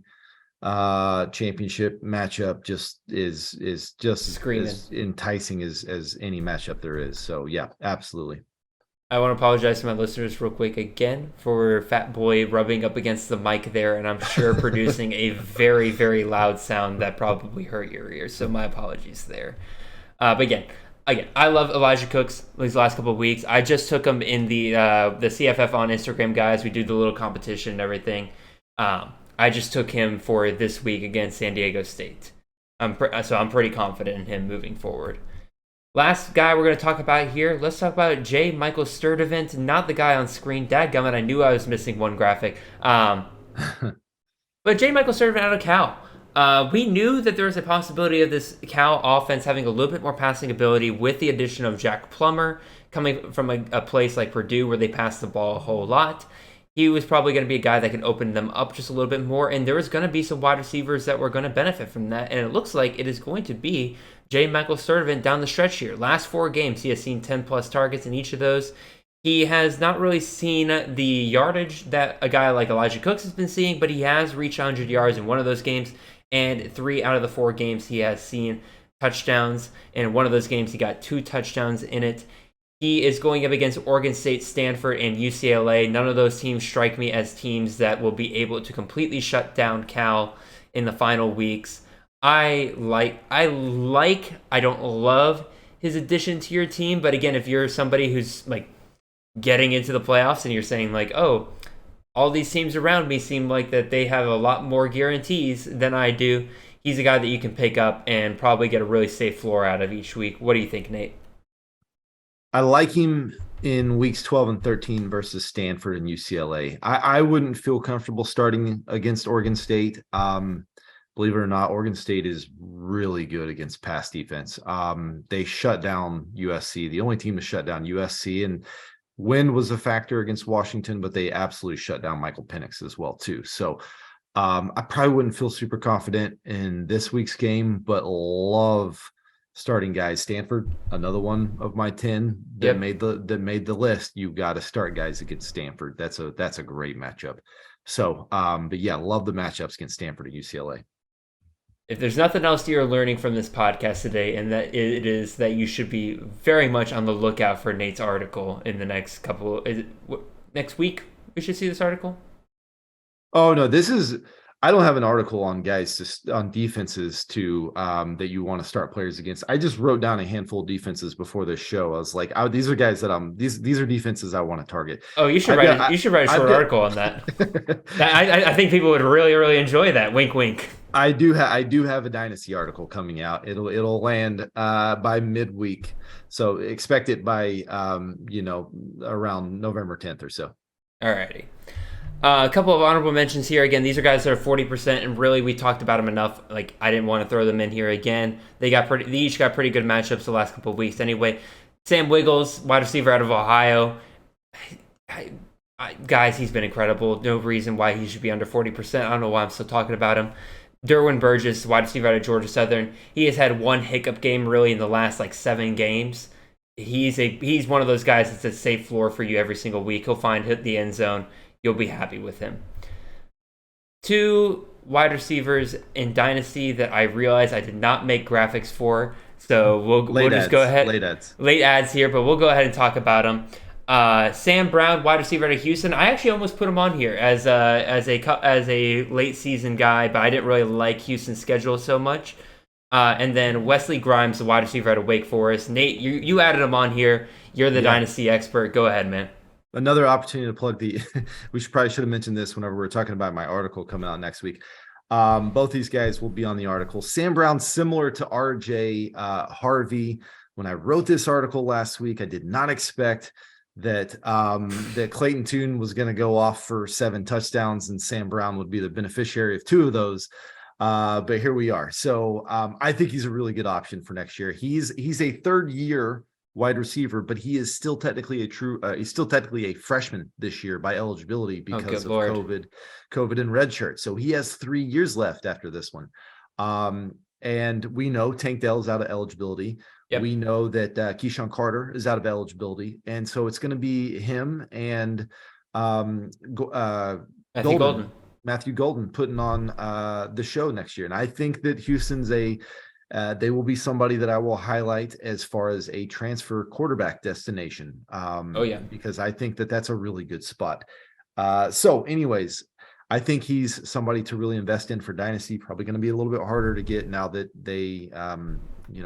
championship matchup just is just screaming, as enticing as any matchup there is. So yeah, absolutely. I want to apologize to my listeners real quick again for Fat Boy rubbing up against the mic there, and I'm sure producing a very, very loud sound that probably hurt your ears. So my apologies there. But again, I love Elijah Cooks these last couple of weeks. I just took him in the CFF on Instagram, guys. We do the little competition and everything. I just took him for this week against San Diego State. So I'm pretty confident in him moving forward. Last guy we're going to talk about here, let's talk about J. Michael Sturdivant, not the guy on screen. Dadgummit, I knew I was missing one graphic. But J. Michael Sturdivant out of Cal. We knew that there was a possibility of this Cal offense having a little bit more passing ability with the addition of Jack Plummer coming from a place like Purdue where they pass the ball a whole lot. He was probably going to be a guy that could open them up just a little bit more, and there was going to be some wide receivers that were going to benefit from that, and it looks like it is going to be J. Michael Sturdivant down the stretch here. Last 4 games, he has seen 10-plus targets in each of those. He has not really seen the yardage that a guy like Elijah Cooks has been seeing, but he has reached 100 yards in one of those games, and 3 out of the 4 games he has seen touchdowns. And in one of those games, he got 2 touchdowns in it. He is going up against Oregon State, Stanford, and UCLA. None of those teams strike me as teams that will be able to completely shut down Cal in the final weeks. I don't love his addition to your team, but again, if you're somebody who's like getting into the playoffs and you're saying like, oh, all these teams around me seem like that they have a lot more guarantees than I do, he's a guy that you can pick up and probably get a really safe floor out of each week. What do you think, Nate? I like him in weeks 12 and 13 versus Stanford and UCLA. I wouldn't feel comfortable starting against Oregon State. Believe it or not, Oregon State is really good against pass defense. They shut down USC, the only team to shut down USC, and wind was a factor against Washington, but they absolutely shut down Michael Penix as well too. So I probably wouldn't feel super confident in this week's game, but love starting guys. Stanford, another one of my 10 that made the list. You've got to start guys against Stanford. That's a great matchup. So, but yeah, love the matchups against Stanford and UCLA. If there's nothing else you're learning from this podcast today, and that it is that you should be very much on the lookout for Nate's article in the next couple. Next week we should see this article? Oh no, I don't have an article on guys on defenses to that you want to start players against. I just wrote down a handful of defenses before this show. I was like, these are guys that these are defenses I want to target. Oh, you should write a short article on that. I think people would really, really enjoy that. Wink, wink. I do have a dynasty article coming out. It'll land by midweek, so expect it by around November 10th or so. Alrighty. A couple of honorable mentions here. Again, these are guys that are 40%, and really we talked about them enough. Like, I didn't want to throw them in here again. They each got pretty good matchups the last couple of weeks. Anyway, Sam Wiggles, wide receiver out of Ohio. Guys, he's been incredible. No reason why he should be under 40%. I don't know why I'm still talking about him. Derwin Burgess, wide receiver out of Georgia Southern. He has had one hiccup game really in the last 7 games. He's one of those guys that's a safe floor for you every single week. He'll hit the end zone. You'll be happy with him. 2 wide receivers in Dynasty that I realized I did not make graphics for. So we'll just go ahead. Late ads here, but we'll go ahead and talk about them. Sam Brown, wide receiver out of Houston. I actually almost put him on here as a late season guy, but I didn't really like Houston's schedule so much. And then Wesley Grimes, the wide receiver out of Wake Forest. Nate, you added him on here. You're the Dynasty expert. Go ahead, man. Another opportunity to plug we should have mentioned this whenever we were talking about my article coming out next week. Both these guys will be on the article. Sam Brown, similar to RJ Harvey. When I wrote this article last week, I did not expect that Clayton Tune was going to go off for 7 touchdowns and Sam Brown would be the beneficiary of 2 of those. But here we are. So I think he's a really good option for next year. He's a 3rd year wide receiver, but he is still technically a freshman this year by eligibility because of COVID and redshirt. So he has 3 years left after this one. And we know Tank Dell's out of eligibility. Yep. We know that Keyshawn Carter is out of eligibility. And so it's going to be him and Matthew Golden putting on the show next year. And I think that Houston's they will be somebody that I will highlight as far as a transfer quarterback destination. Because I think that that's a really good spot. So anyways, I think he's somebody to really invest in for Dynasty. Probably going to be a little bit harder to get now that they,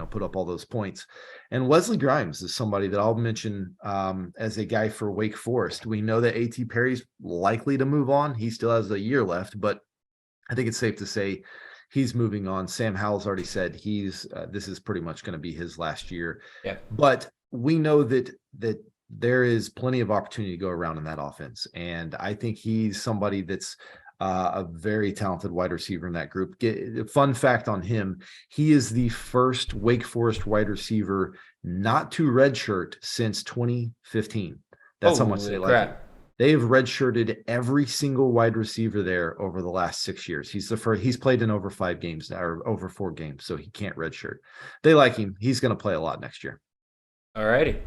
put up all those points. And Wesley Grimes is somebody that I'll mention as a guy for Wake Forest. We know that A.T. Perry's likely to move on. He still has a year left, but I think it's safe to say he's moving on. Sam Howell's already said this is pretty much going to be his last year. Yeah. But we know that there is plenty of opportunity to go around in that offense. And I think he's somebody that's a very talented wide receiver in that group. Fun fact on him, he is the first Wake Forest wide receiver not to redshirt since 2015. That's how much they like him. They have redshirted every single wide receiver there over the last 6 years. He's the first. He's played in over 5 games now, or over 4 games, so he can't redshirt. They like him. He's going to play a lot next year. All righty.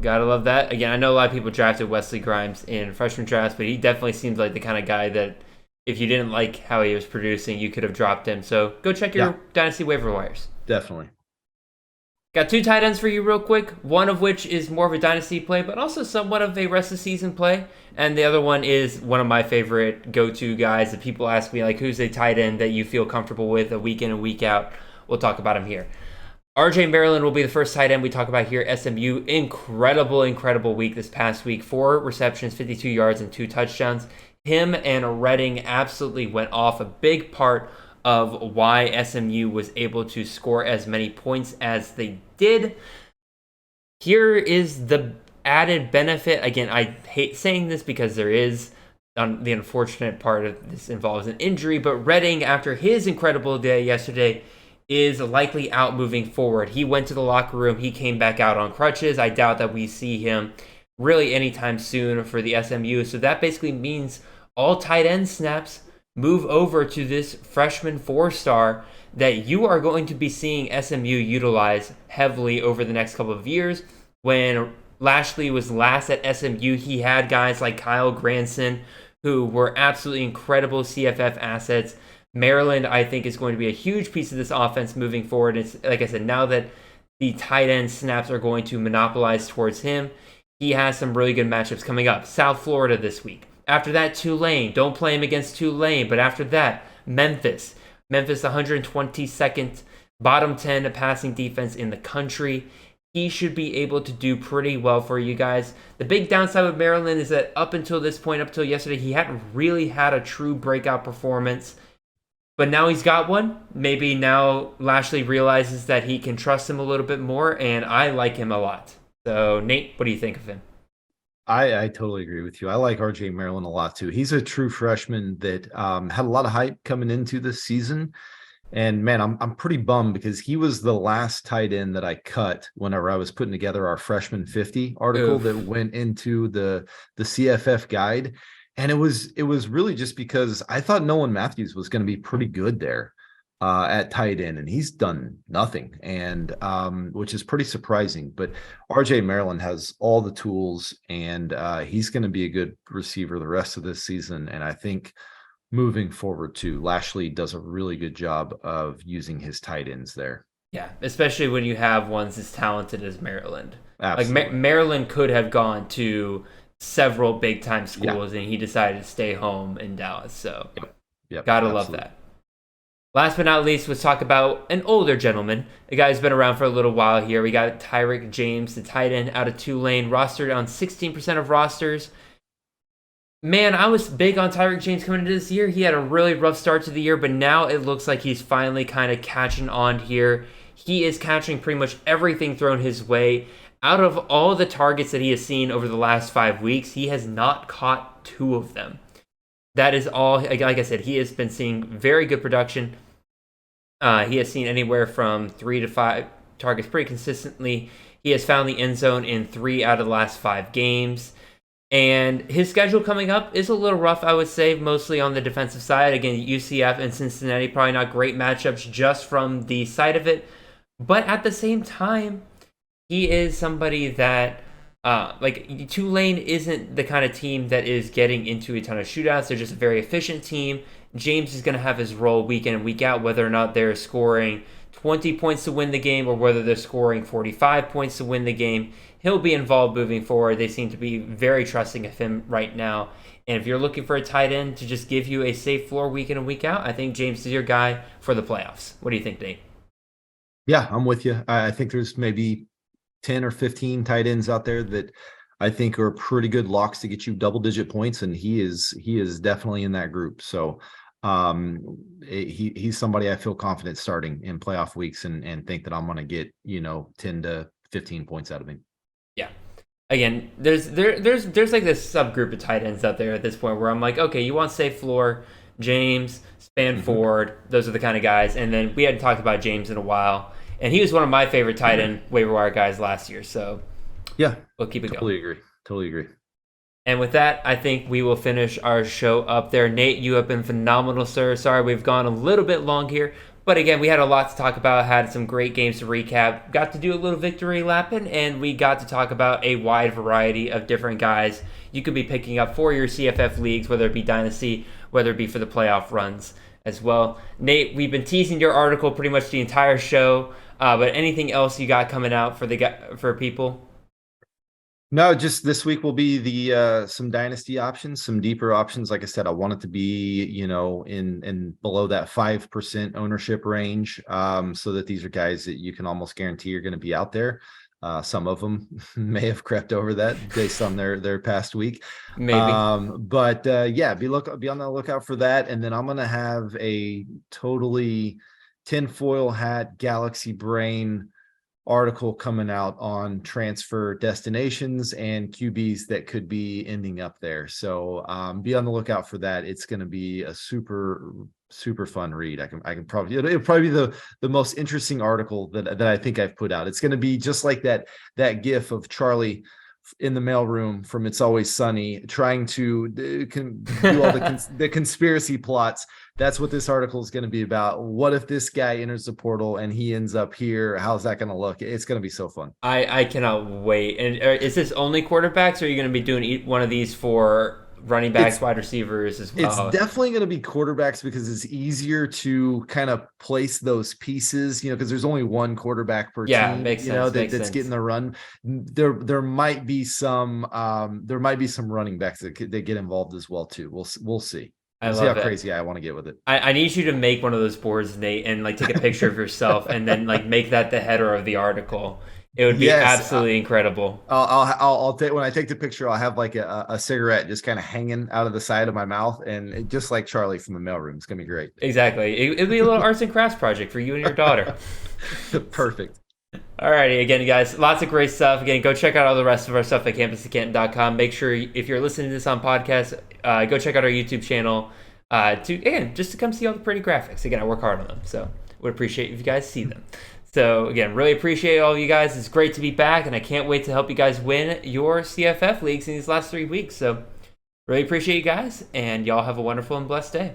Gotta love that. Again, I know a lot of people drafted Wesley Grimes in freshman drafts, but he definitely seems like the kind of guy that if you didn't like how he was producing, you could have dropped him. So go check your Dynasty waiver wires. Definitely. Got 2 tight ends for you real quick, one of which is more of a Dynasty play, but also somewhat of a rest of season play. And the other one is one of my favorite go-to guys that people ask me, like, who's a tight end that you feel comfortable with a week in and week out? We'll talk about him here. RJ Maryland will be the first tight end we talk about here. SMU, incredible week this past week. 4 receptions, 52 yards, and 2 touchdowns. Him and Redding absolutely went off. A big part of why SMU was able to score as many points as they did. Here is the added benefit. Again, I hate saying this because there is the unfortunate part of this involves an injury, but Redding, after his incredible day yesterday, is likely out moving forward. He went to the locker room. He came back out on crutches. I doubt that we see him really anytime soon for the SMU. So that basically means all tight end snaps move over to this freshman 4-star that you are going to be seeing SMU utilize heavily over the next couple of years. When Lashley was last at SMU, he had guys like Kyle Granson who were absolutely incredible CFF assets. Maryland, I think, is going to be a huge piece of this offense moving forward. It's like I said, now that the tight end snaps are going to monopolize towards him, he has some really good matchups coming up. South Florida this week. After that, Tulane. Don't play him against Tulane. But after that, Memphis. Memphis, 122nd, bottom 10 passing defense in the country. He should be able to do pretty well for you guys. The big downside with Maryland is that up until this point, up until yesterday, he hadn't really had a true breakout performance. But now he's got one. Maybe now Lashley realizes that he can trust him a little bit more, and I like him a lot. So, Nate, what do you think of him? I totally agree with you. I like RJ Maryland a lot, too. He's a true freshman that had a lot of hype coming into this season. And, man, I'm pretty bummed because he was the last tight end that I cut whenever I was putting together our freshman 50 article that went into the CFF guide. And it was really just because I thought Nolan Matthews was going to be pretty good there at tight end, and he's done nothing, and which is pretty surprising. But RJ Maryland has all the tools, and he's going to be a good receiver the rest of this season. And I think moving forward too, Lashley does a really good job of using his tight ends there. Yeah, especially when you have ones as talented as Maryland. Absolutely. Like Maryland could have gone to several big time schools, and he decided to stay home in Dallas. So gotta love that. Last but not least, let's talk about an older gentleman, a guy who's been around for a little while here. We got Tyrick James, the tight end out of Tulane, rostered on 16% of rosters. Man, I was big on Tyrick James coming into this year. He had a really rough start to the year, but now it looks like he's finally kind of catching on here. He is catching pretty much everything thrown his way. Out of all the targets that he has seen over the last 5 weeks, he has not caught 2 of them. That is all. Like I said, he has been seeing very good production. He has seen anywhere from 3 to 5 targets pretty consistently. He has found the end zone in 3 out of the last 5 games. And his schedule coming up is a little rough, I would say, mostly on the defensive side. Again, UCF and Cincinnati, probably not great matchups just from the side of it. But at the same time, he is somebody that, like, Tulane isn't the kind of team that is getting into a ton of shootouts. They're just a very efficient team. James is going to have his role week in and week out, whether or not they're scoring 20 points to win the game or whether they're scoring 45 points to win the game. He'll be involved moving forward. They seem to be very trusting of him right now. And if you're looking for a tight end to just give you a safe floor week in and week out, I think James is your guy for the playoffs. What do you think, Nate? Yeah, I'm with you. I think there's maybe 10 or 15 tight ends out there that I think are pretty good locks to get you double-digit points, and he is definitely in that group. So He's somebody I feel confident starting in playoff weeks and think that I'm going to get 10 to 15 points out of him. Yeah. Again, there's like this subgroup of tight ends out there at this point where I'm like, okay, you want safe floor, James, Spanford, those are the kind of guys. And then we hadn't talked about James in a while, and he was one of my favorite tight end waiver wire guys last year. So yeah, we'll keep it going. Totally agree. And with that, I think we will finish our show up there. Nate, you have been phenomenal, sir. Sorry we've gone a little bit long here. But again, we had a lot to talk about, had some great games to recap, got to do a little victory lapping, and we got to talk about a wide variety of different guys you could be picking up for your CFF leagues, whether it be Dynasty, whether it be for the playoff runs as well. Nate, we've been teasing your article pretty much the entire show, but anything else you got coming out for people? No, just this week will be the some dynasty options, some deeper options. Like I said, I want it to be, in below that 5% ownership range, so that these are guys that you can almost guarantee are going to be out there. Some of them may have crept over that based on their past week. Maybe. But be on the lookout for that. And then I'm going to have a totally tinfoil hat galaxy brain article coming out on transfer destinations and QBs that could be ending up there. So be on the lookout for that. It's going to be a super fun read. I can probably, it'll probably be the most interesting article that I think I've put out. It's going to be just like that gif of Charlie in the mailroom from It's Always Sunny trying to do all the conspiracy plots. That's what this article is going to be about. What if this guy enters the portal and he ends up here? How's that going to look? It's going to be so fun. I cannot wait. And is this only quarterbacks, or are you going to be doing one of these for running backs, wide receivers as well? It's definitely going to be quarterbacks because it's easier to kind of place those pieces, because there's only one quarterback per team. Makes sense. That's getting the run. There might be some running backs that get involved as well too. We'll see. I see how crazy I want to get with it. I need you to make one of those boards, Nate, and take a picture of yourself and then make that the header of the article. It would be absolutely incredible. I'll take, when I take the picture, I'll have a cigarette just kind of hanging out of the side of my mouth, and just like Charlie from the mailroom. It's gonna be great. Exactly. It'll be a little arts and crafts project for you and your daughter. Perfect. Alrighty, again, guys, lots of great stuff. Again, go check out all the rest of our stuff at campusofcanton.com. Make sure if you're listening to this on podcast, go check out our YouTube channel just to come see all the pretty graphics. Again, I work hard on them, so would appreciate if you guys see them. So again, really appreciate all of you guys. It's great to be back, and I can't wait to help you guys win your CFF leagues in these last 3 weeks. So really appreciate you guys, and y'all have a wonderful and blessed day.